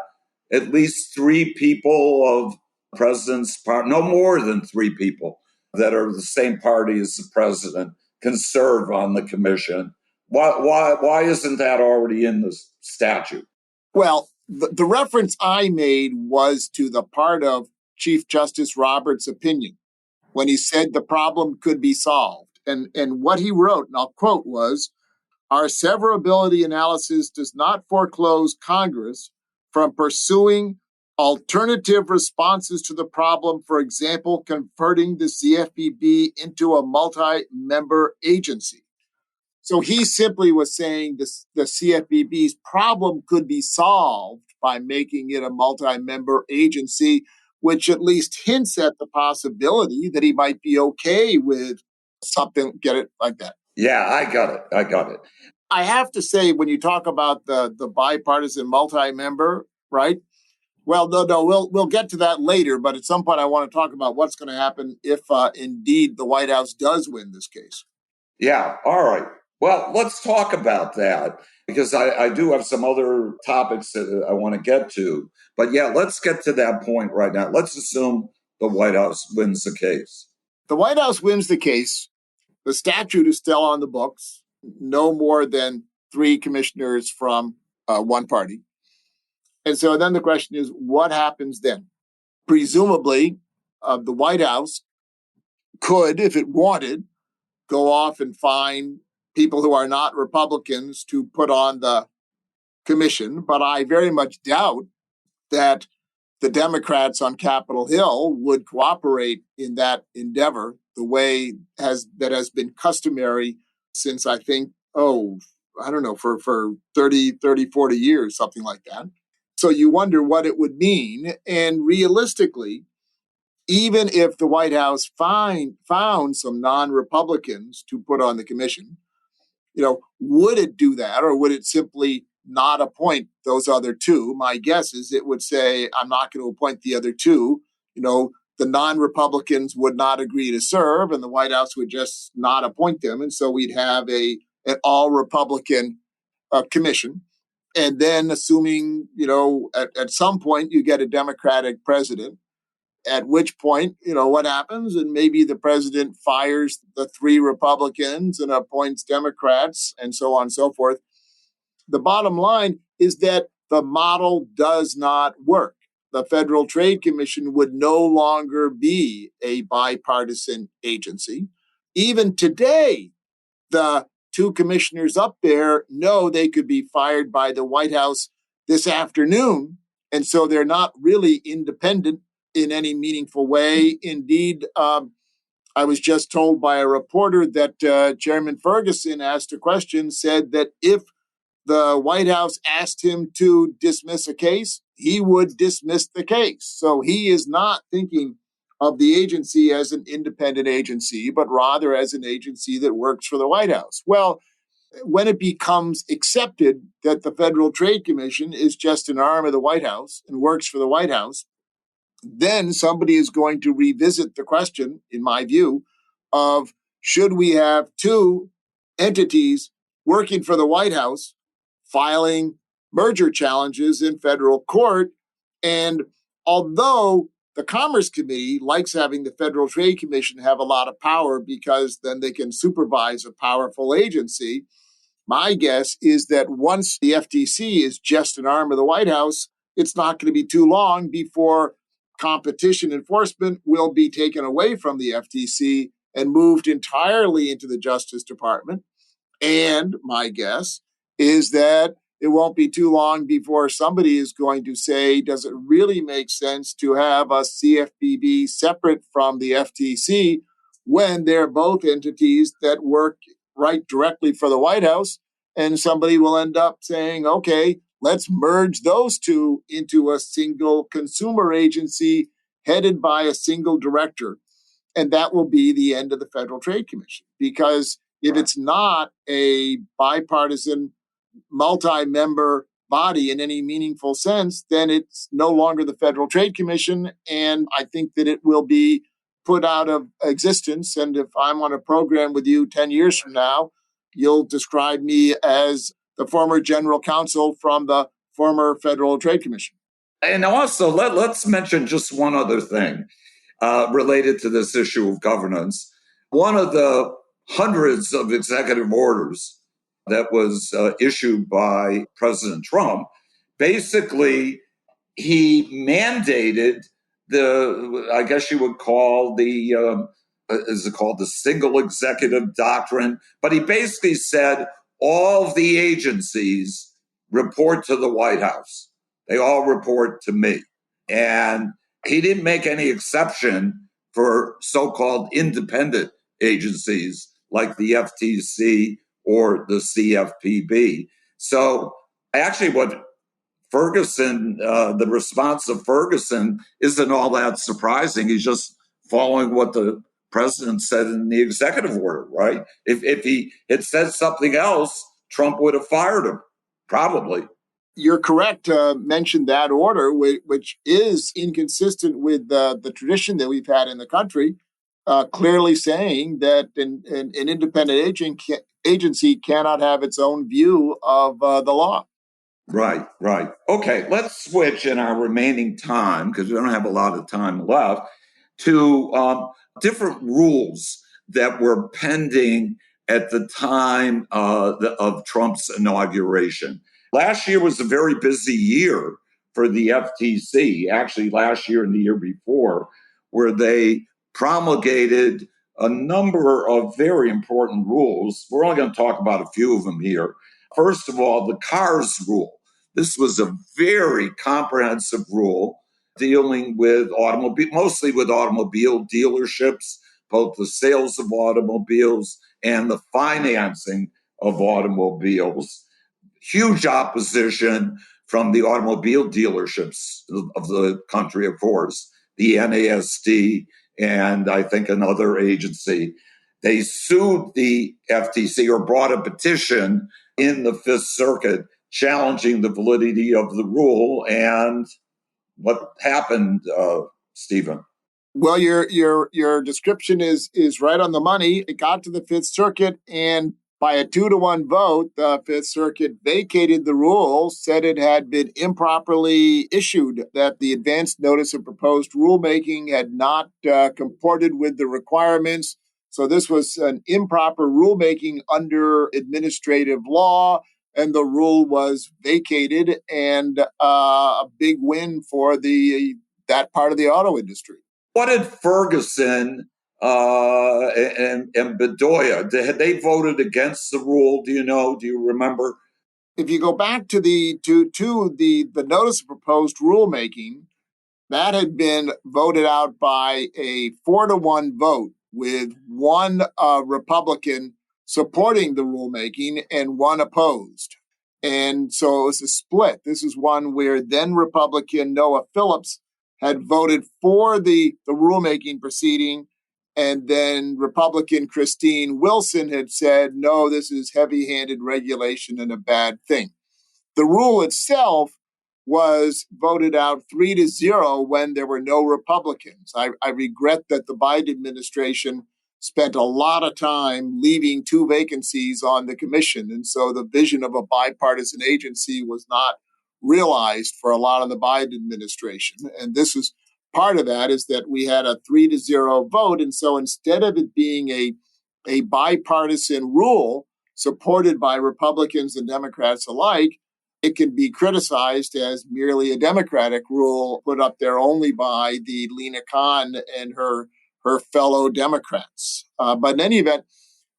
at least 3 people of the president's party, no more than 3 people that are the same party as the president, can serve on the commission. Why isn't that already in the statute? Well, the reference I made was to the part of Chief Justice Roberts' opinion when he said the problem could be solved. And what he wrote, and I'll quote, was, "Our severability analysis does not foreclose Congress from pursuing alternative responses to the problem, for example, converting the CFPB into a multi-member agency." So he simply was saying the CFPB's problem could be solved by making it a multi-member agency, which at least hints at the possibility that he might be okay with something, get it, like that. Yeah, I got it. I have to say, when you talk about the bipartisan multi-member, right? Well, no, we'll get to that later. But at some point, I want to talk about what's going to happen if indeed the White House does win this case. Yeah, all right. Well, let's talk about that, because I do have some other topics that I want to get to. But yeah, let's get to that point right now. Let's assume the White House wins the case. The White House wins the case. The statute is still on the books. No more than 3 commissioners from one party. And so then the question is, what happens then? Presumably, the White House could, if it wanted, go off and find people who are not Republicans to put on the commission. But I very much doubt that the Democrats on Capitol Hill would cooperate in that endeavor the way that has been customary since, I think, for 30, 40 years, something like that. So you wonder what it would mean. And realistically, even if the White House found some non-Republicans to put on the commission, would it do that, or would it simply not appoint those other two? My guess is it would say, I'm not going to appoint the other two. The non-Republicans would not agree to serve, and the White House would just not appoint them. And so we'd have an all-Republican commission. And then assuming, at some point you get a Democratic president, at which point, what happens? And maybe the president fires the three Republicans and appoints Democrats and so on and so forth. The bottom line is that the model does not work. The Federal Trade Commission would no longer be a bipartisan agency. Even today, the two commissioners up there know they could be fired by the White House this afternoon. And so they're not really independent in any meaningful way. Indeed, I was just told by a reporter that Chairman Ferguson asked a question, said that if the White House asked him to dismiss a case, he would dismiss the case. So he is not thinking of the agency as an independent agency, but rather as an agency that works for the White House. Well, when it becomes accepted that the Federal Trade Commission is just an arm of the White House and works for the White House, then somebody is going to revisit the question, in my view, of should we have two entities working for the White House filing merger challenges in federal court? And although the Commerce Committee likes having the Federal Trade Commission have a lot of power because then they can supervise a powerful agency, my guess is that once the FTC is just an arm of the White House, it's not going to be too long before competition enforcement will be taken away from the FTC and moved entirely into the Justice Department. And my guess is that it won't be too long before somebody is going to say, does it really make sense to have a CFPB separate from the FTC when they're both entities that work right directly for the White House? And somebody will end up saying, okay, let's merge those two into a single consumer agency headed by a single director. And that will be the end of the Federal Trade Commission. Because if it's not a bipartisan, multi-member body in any meaningful sense, then it's no longer the Federal Trade Commission. And I think that it will be put out of existence. And if I'm on a program with you 10 years from now, you'll describe me as the former General Counsel from the former Federal Trade Commission. And also, let's mention just one other thing related to this issue of governance. One of the hundreds of executive orders that was issued by President Trump, basically, he mandated I guess you would call is it called the single executive doctrine? But he basically said all of the agencies report to the White House. They all report to me. And he didn't make any exception for so-called independent agencies like the FTC or the CFPB. So actually what Ferguson, the response of Ferguson isn't all that surprising. He's just following what the president said in the executive order, right? If he had said something else, Trump would have fired him, probably. You're correct to mention that order, which is inconsistent with the tradition that we've had in the country, clearly saying that an independent agency cannot have its own view of the law. Right. Okay, let's switch in our remaining time, because we don't have a lot of time left, to different rules that were pending at the time of Trump's inauguration. Last year was a very busy year for the FTC, actually last year and the year before, where they promulgated a number of very important rules. We're only going to talk about a few of them here. First of all, the cars rule. This was a very comprehensive rule dealing with mostly with automobile dealerships, both the sales of automobiles and the financing of automobiles. Huge opposition from the automobile dealerships of the country, of course. the NASD, and I think another agency. They sued the FTC or brought a petition in the Fifth Circuit challenging the validity of the rule. And what happened, Stephen? Well, your description is right on the money. It got to the Fifth Circuit, and by a 2-1 vote, the Fifth Circuit vacated the rule, said it had been improperly issued, that the advanced notice of proposed rulemaking had not comported with the requirements. So this was an improper rulemaking under administrative law, and the rule was vacated, and a big win for that part of the auto industry. What did Ferguson and Bedoya, had they voted against the rule? Do you know? Do you remember? If you go back to the notice of proposed rulemaking, that had been voted out by a 4-1 vote, with one Republican supporting the rulemaking and one opposed. And so it was a split. This is one where then Republican Noah Phillips had voted for the rulemaking proceeding, and then Republican Christine Wilson had said, no, this is heavy-handed regulation and a bad thing. The rule itself was voted out 3-0 when there were no Republicans. I regret that the Biden administration spent a lot of time leaving 2 vacancies on the commission. And so the vision of a bipartisan agency was not realized for a lot of the Biden administration. And this is part of that, is that we had a 3-0 vote. And so instead of it being a bipartisan rule supported by Republicans and Democrats alike, it can be criticized as merely a Democratic rule put up there only by the Lina Khan and her fellow Democrats. But in any event,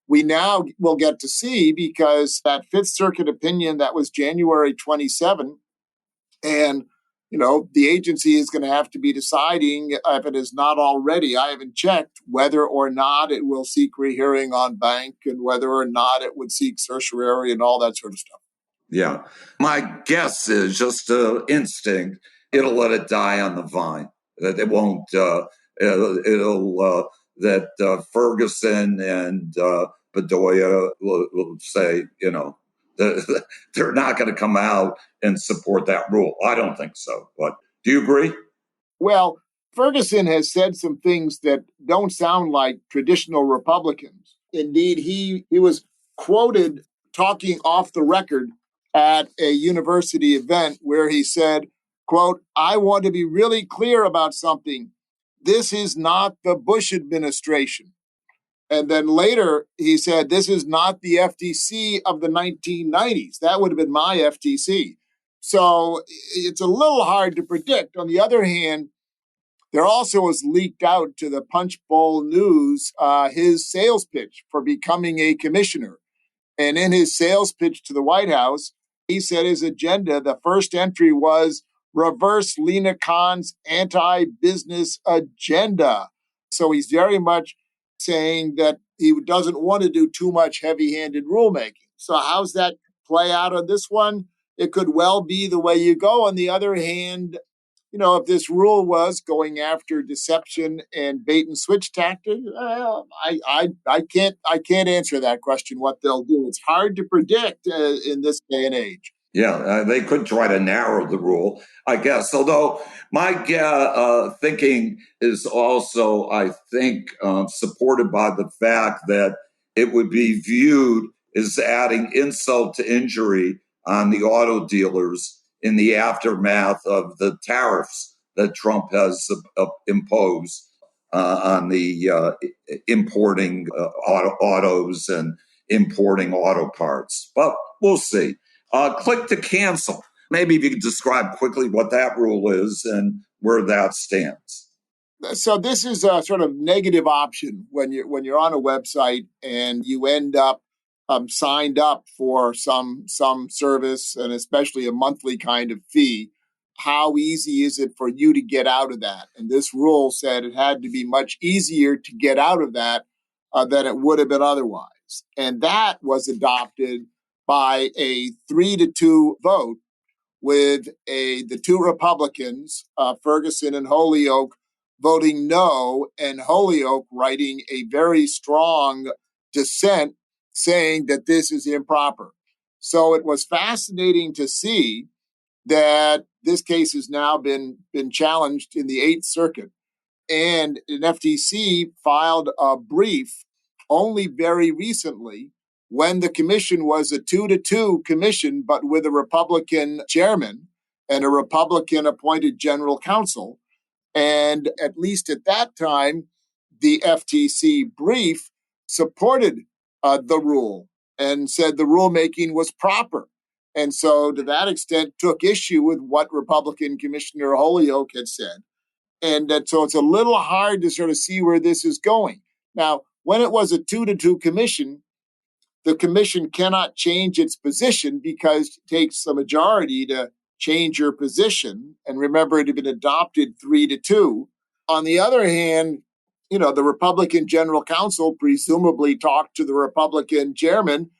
we now will get to see, because that Fifth Circuit opinion, that was January 27, and the agency is going to have to be deciding, if it is not already, I haven't checked, whether or not it will seek rehearing en banc and whether or not it would seek certiorari and all that sort of stuff. Yeah. My guess is just instinct. It'll let it die on the vine. That it won't. That Ferguson and Bedoya will say, they're not going to come out and support that rule. I don't think so. But do you agree? Well, Ferguson has said some things that don't sound like traditional Republicans. Indeed, he was quoted talking off the record at a university event where he said, quote, "I want to be really clear about something. This is not the Bush administration." And then later he said, "This is not the FTC of the 1990s. That would have been my FTC." So it's a little hard to predict. On the other hand, there also was leaked out to the Punch Bowl News his sales pitch for becoming a commissioner. And in his sales pitch to the White House, he said his agenda, the first entry was reverse Lina Khan's anti-business agenda. So he's very much saying that he doesn't want to do too much heavy-handed rulemaking. So how's that play out on this one? It could well be the way you go. On the other hand, if this rule was going after deception and bait and switch tactics, I can't answer that question. What they'll do, it's hard to predict in this day and age. Yeah, they could try to narrow the rule, I guess. Although my thinking is also, I think, supported by the fact that it would be viewed as adding insult to injury on the auto dealers in the aftermath of the tariffs that Trump has imposed on the importing autos and importing auto parts. But we'll see. Click to cancel. Maybe if you could describe quickly what that rule is and where that stands. So this is a sort of negative option when you're on a website and you end up signed up for some service, and especially a monthly kind of fee. How easy is it for you to get out of that? And this rule said it had to be much easier to get out of that than it would have been otherwise. And that was adopted by a 3-2 vote, with the 2 Republicans, Ferguson and Holyoke, voting no, and Holyoke writing a very strong dissent saying that this is improper. So it was fascinating to see that this case has now been challenged in the Eighth Circuit. And an FTC filed a brief only very recently when the commission was a 2-2 commission, but with a Republican chairman and a Republican appointed general counsel. And at least at that time, the FTC brief supported the rule and said the rulemaking was proper. And so to that extent, took issue with what Republican Commissioner Holyoke had said. And so it's a little hard to sort of see where this is going. Now, when it was a 2-2 commission, the commission cannot change its position because it takes a majority to change your position. And remember, it had been adopted 3-2. On the other hand, the Republican General Counsel presumably talked to the Republican chairman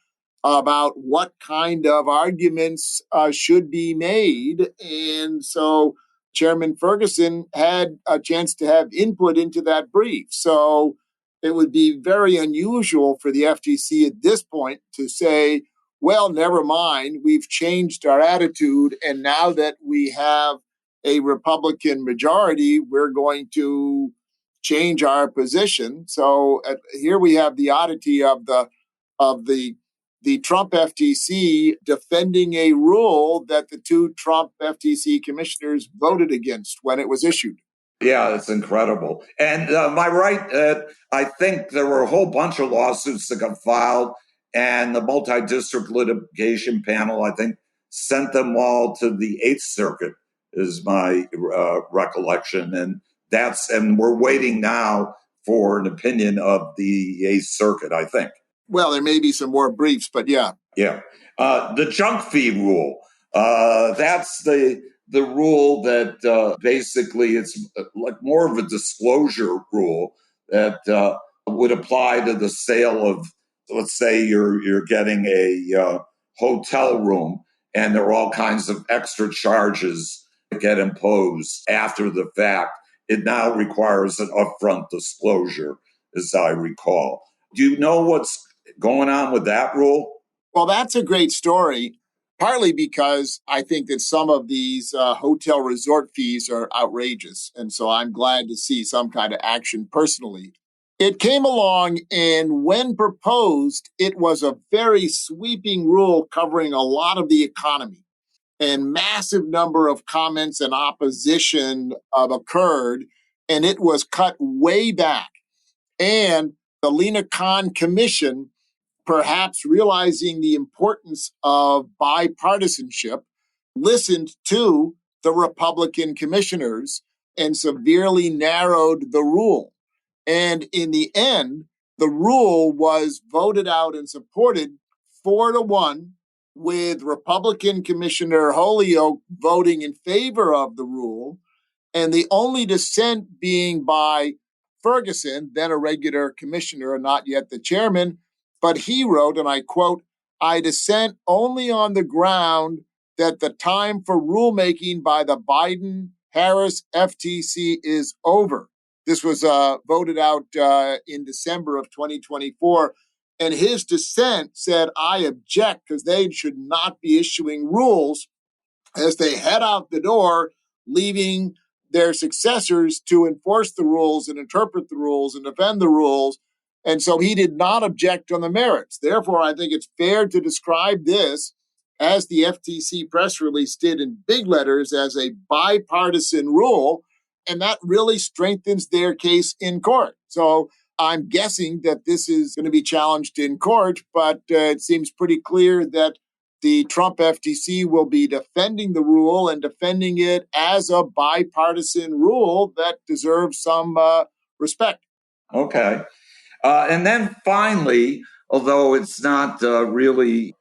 about what kind of arguments should be made. And so Chairman Ferguson had a chance to have input into that brief. So it would be very unusual for the FTC at this point to say, well, never mind, we've changed our attitude. And now that we have a Republican majority, we're going to change our position. So here we have the oddity of the Trump FTC defending a rule that the two Trump FTC commissioners voted against when it was issued. Yeah, it's incredible. And am I right? I think there were a whole bunch of lawsuits that got filed, and the multi-district litigation panel, I think, sent them all to the Eighth Circuit, is my recollection. And we're waiting now for an opinion of the Eighth Circuit, I think. Well, there may be some more briefs, but yeah. Yeah. The junk fee rule, that's the rule that basically it's like more of a disclosure rule that would apply to the sale of, let's say you're getting a hotel room and there are all kinds of extra charges that get imposed after the fact. It now requires an upfront disclosure, as I recall. Do you know what's going on with that rule? Well, that's a great story, partly because I think that some of these hotel resort fees are outrageous. And so I'm glad to see some kind of action personally. It came along, and when proposed, it was a very sweeping rule covering a lot of the economy. And massive number of comments and opposition occurred, and it was cut way back. And the Lena Khan Commission, perhaps realizing the importance of bipartisanship, listened to the Republican commissioners and severely narrowed the rule. And in the end, the rule was voted out and supported 4-1, with Republican Commissioner Holyoke voting in favor of the rule, and the only dissent being by Ferguson, then a regular commissioner and not yet the chairman. But he wrote, and I quote, "I dissent only on the ground that the time for rulemaking by the Biden-Harris FTC is over." This was voted out in December of 2024. And his dissent said, "I object because they should not be issuing rules as they head out the door, leaving their successors to enforce the rules and interpret the rules and defend the rules." And so he did not object on the merits. Therefore, I think it's fair to describe this, as the FTC press release did in big letters, as a bipartisan rule. And that really strengthens their case in court. So I'm guessing that this is going to be challenged in court, but it seems pretty clear that the Trump FTC will be defending the rule and defending it as a bipartisan rule that deserves some respect. Okay. And then finally, although it's not really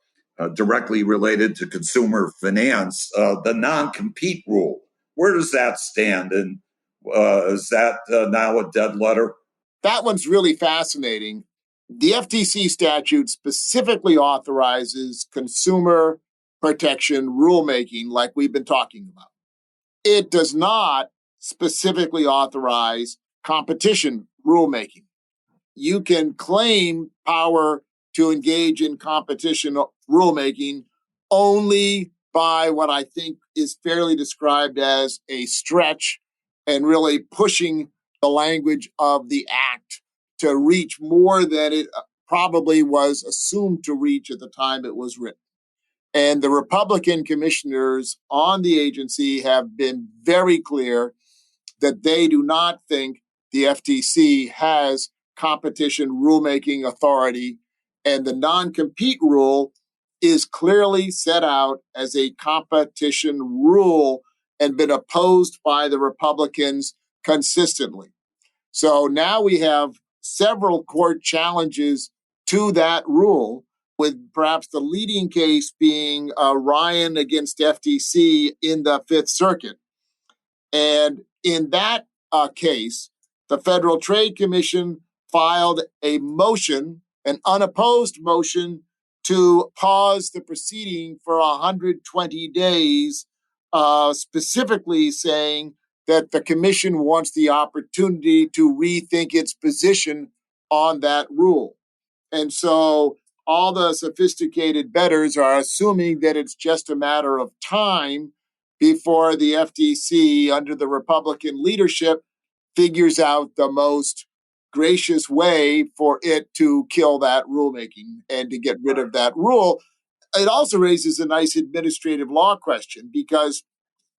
directly related to consumer finance, the non-compete rule, where does that stand? And is that now a dead letter? That one's really fascinating. The FTC statute specifically authorizes consumer protection rulemaking like we've been talking about. It does not specifically authorize competition rulemaking. You can claim power to engage in competition rulemaking only by what I think is fairly described as a stretch and really pushing the language of the act to reach more than it probably was assumed to reach at the time it was written. And the Republican commissioners on the agency have been very clear that they do not think the FTC has competition rulemaking authority, and the non-compete rule is clearly set out as a competition rule and been opposed by the Republicans consistently. So now we have several court challenges to that rule, with perhaps the leading case being Ryan against FTC in the Fifth Circuit. And in that case, the Federal Trade Commission filed a motion, an unopposed motion, to pause the proceeding for 120 days, specifically saying that the commission wants the opportunity to rethink its position on that rule. And so all the sophisticated bettors are assuming that it's just a matter of time before the FTC, under the Republican leadership, figures out the most gracious way for it to kill that rulemaking and to get rid of that rule. It also raises a nice administrative law question, because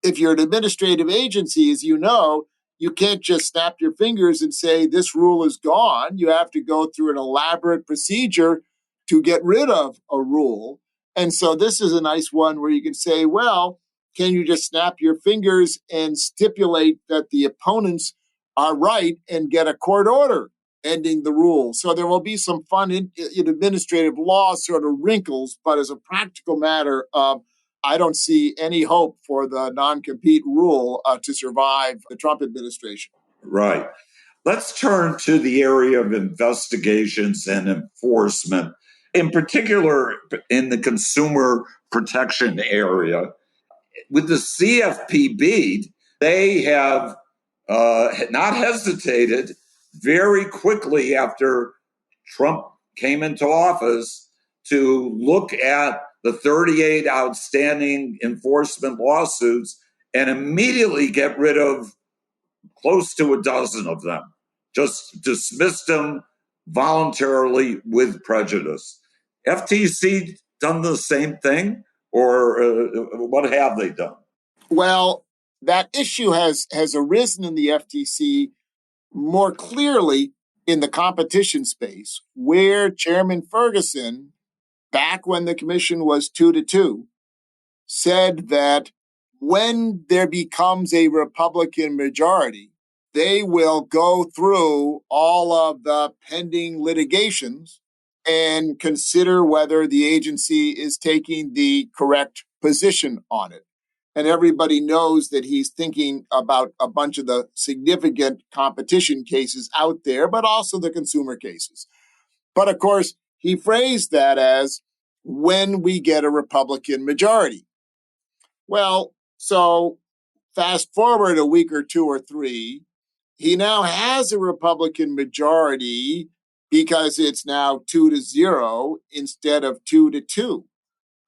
if you're an administrative agency, as you know, you can't just snap your fingers and say this rule is gone. You have to go through an elaborate procedure to get rid of a rule. And so this is a nice one where you can say, well, can you just snap your fingers and stipulate that the opponents are right and get a court order ending the rule? So there will be some fun in administrative law sort of wrinkles, but as a practical matter, I don't see any hope for the non-compete rule to survive the Trump administration. Right. Let's turn to the area of investigations and enforcement, in particular in the consumer protection area. With the CFPB, they have not hesitated very quickly after Trump came into office to look at the 38 outstanding enforcement lawsuits and immediately get rid of close to a dozen of them, just dismissed them voluntarily with prejudice. FTC done the same thing, or what have they done? Well, that issue has arisen in the FTC more clearly in the competition space, where Chairman Ferguson, back when the commission was 2-2, said that when there becomes a Republican majority, they will go through all of the pending litigations and consider whether the agency is taking the correct position on it. And everybody knows that he's thinking about a bunch of the significant competition cases out there, but also the consumer cases. But of course, he phrased that as when we get a Republican majority. Well, so fast forward a week or two or three, he now has a Republican majority because it's now 2-0 instead of 2-2.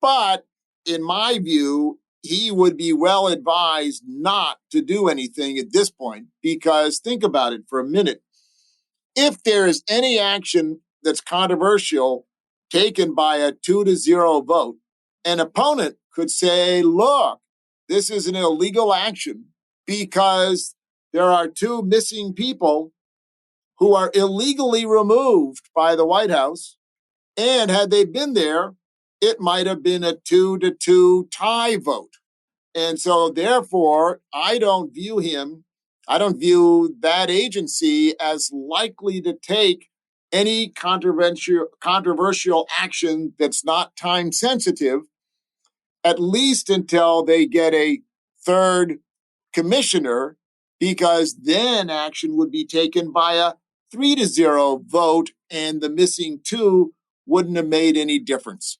But in my view, he would be well advised not to do anything at this point, because think about it for a minute. If there is any action that's controversial taken by a 2-0 vote, an opponent could say, look, this is an illegal action because there are two missing people who are illegally removed by the White House. And had they been there, it might have been a 2-2 tie vote. And so therefore, I don't view that agency as likely to take any controversial action that's not time sensitive, at least until they get a third commissioner, because then action would be taken by a 3-0 vote and the missing two wouldn't have made any difference.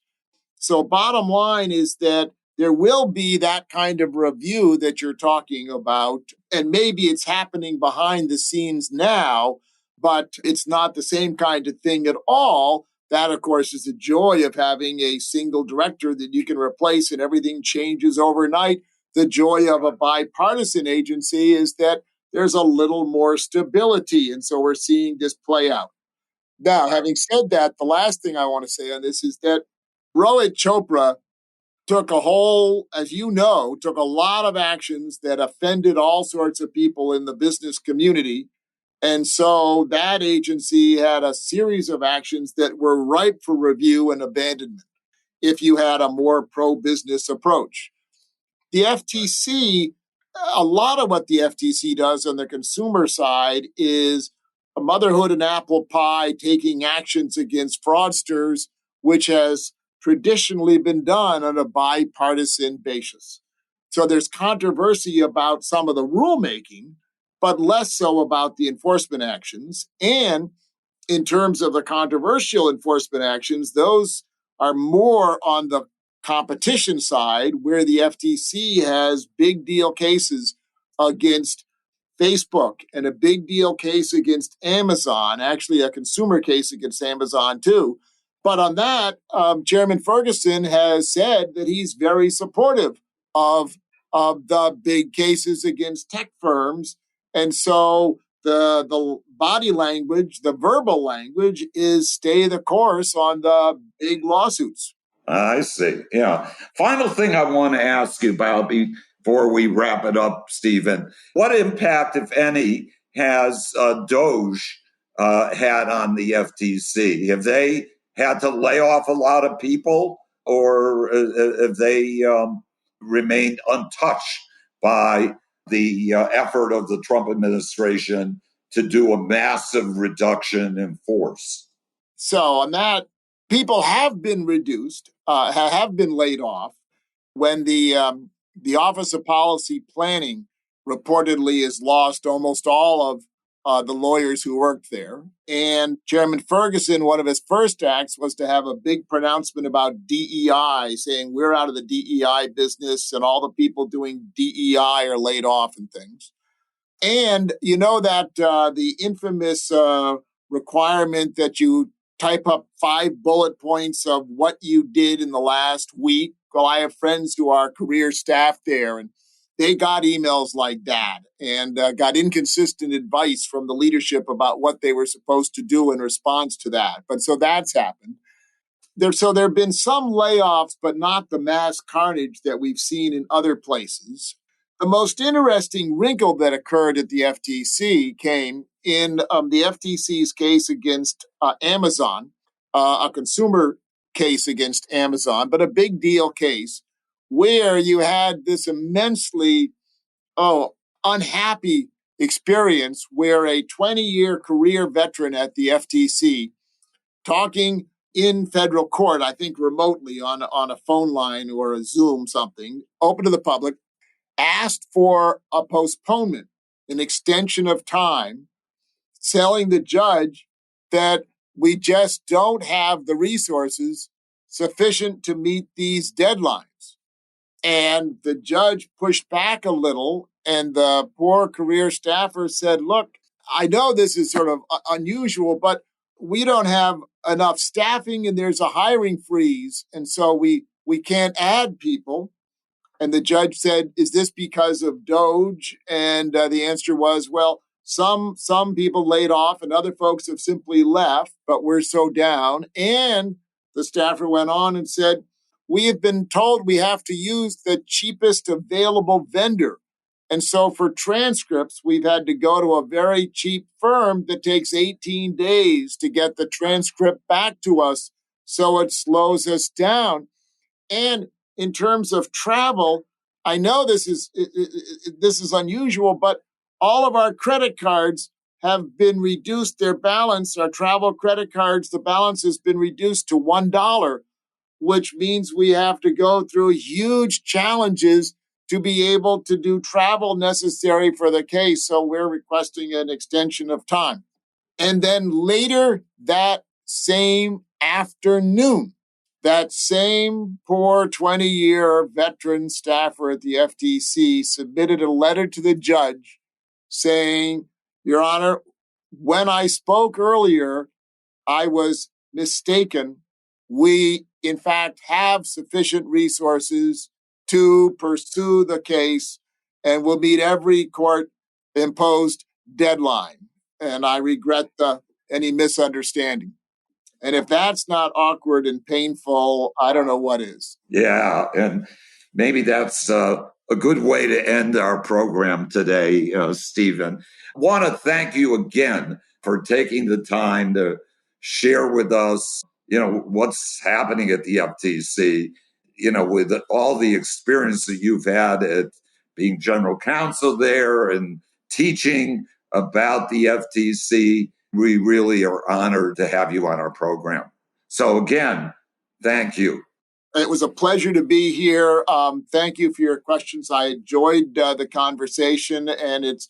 So bottom line is that there will be that kind of review that you're talking about. And maybe it's happening behind the scenes now, but it's not the same kind of thing at all. That, of course, is the joy of having a single director that you can replace and everything changes overnight. The joy of a bipartisan agency is that there's a little more stability. And so we're seeing this play out. Now, having said that, the last thing I want to say on this is that Rohit Chopra took as you know, took a lot of actions that offended all sorts of people in the business community. And so that agency had a series of actions that were ripe for review and abandonment if you had a more pro-business approach. The FTC, a lot of what the FTC does on the consumer side is a motherhood and apple pie, taking actions against fraudsters, which has traditionally been done on a bipartisan basis. So there's controversy about some of the rulemaking, but less so about the enforcement actions. And in terms of the controversial enforcement actions, those are more on the competition side, where the FTC has big deal cases against Facebook and a big deal case against Amazon, actually a consumer case against Amazon too. But on that, Chairman Ferguson has said that he's very supportive of the big cases against tech firms. And so the body language, the verbal language is stay the course on the big lawsuits. I see. Yeah. Final thing I want to ask you about before we wrap it up, Stephen. What impact, if any, has Doge had on the FTC? Have they had to lay off a lot of people, or have they remained untouched by the effort of the Trump administration to do a massive reduction in force? So on that, people have been reduced, have been laid off. When the Office of Policy Planning reportedly has lost almost all of the lawyers who worked there. And Chairman Ferguson, one of his first acts was to have a big pronouncement about DEI, saying we're out of the DEI business and all the people doing DEI are laid off and things. And you know that the infamous requirement that you type up 5 bullet points of what you did in the last week. Well, I have friends who are career staff there, and they got emails like that and got inconsistent advice from the leadership about what they were supposed to do in response to that. But so that's happened. There have been some layoffs, but not the mass carnage that we've seen in other places. The most interesting wrinkle that occurred at the FTC came in the FTC's case against Amazon, a consumer case against Amazon, but a big deal case where you had this immensely unhappy experience where a 20-year career veteran at the FTC talking in federal court, I think remotely on a phone line or a Zoom something, open to the public, asked for a postponement, an extension of time, telling the judge that we just don't have the resources sufficient to meet these deadlines. And the judge pushed back a little, and the poor career staffer said, look, I know this is sort of unusual, but we don't have enough staffing and there's a hiring freeze. And so we can't add people. And the judge said, is this because of Doge? And the answer was, well, some people laid off and other folks have simply left, but we're so down. And the staffer went on and said, we have been told we have to use the cheapest available vendor. And so for transcripts, we've had to go to a very cheap firm that takes 18 days to get the transcript back to us. So it slows us down. And in terms of travel, I know this is unusual, but all of our credit cards have been reduced. Their balance, our travel credit cards, the balance has been reduced to $1, which means we have to go through huge challenges to be able to do travel necessary for the case. So we're requesting an extension of time. And then later that same afternoon, that same poor 20-year veteran staffer at the FTC submitted a letter to the judge saying, Your Honor, when I spoke earlier, I was mistaken. We, in fact, have sufficient resources to pursue the case and will meet every court-imposed deadline. And I regret any misunderstanding. And if that's not awkward and painful, I don't know what is. Yeah, and maybe that's a good way to end our program today, Stephen. Want to thank you again for taking the time to share with us, what's happening at the FTC, with all the experience that you've had at being general counsel there and teaching about the FTC. We really are honored to have you on our program. So again, thank you. It was a pleasure to be here. Thank you for your questions. I enjoyed the conversation, and it's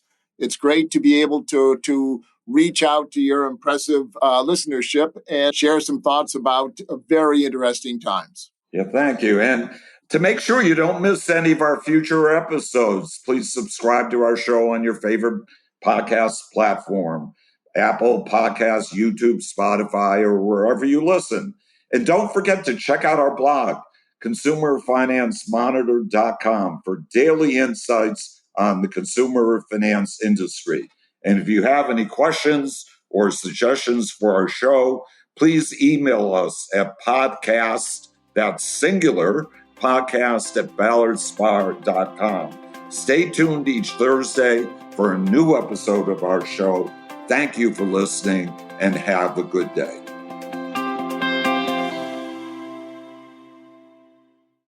great to be able to reach out to your impressive listenership and share some thoughts about very interesting times. Yeah, thank you. And to make sure you don't miss any of our future episodes, please subscribe to our show on your favorite podcast platform, Apple Podcasts, YouTube, Spotify, or wherever you listen. And don't forget to check out our blog, consumerfinancemonitor.com, for daily insights on the consumer finance industry. And if you have any questions or suggestions for our show, please email us at podcast, that's singular, podcast@ballardspar.com. Stay tuned each Thursday for a new episode of our show. Thank you for listening and have a good day.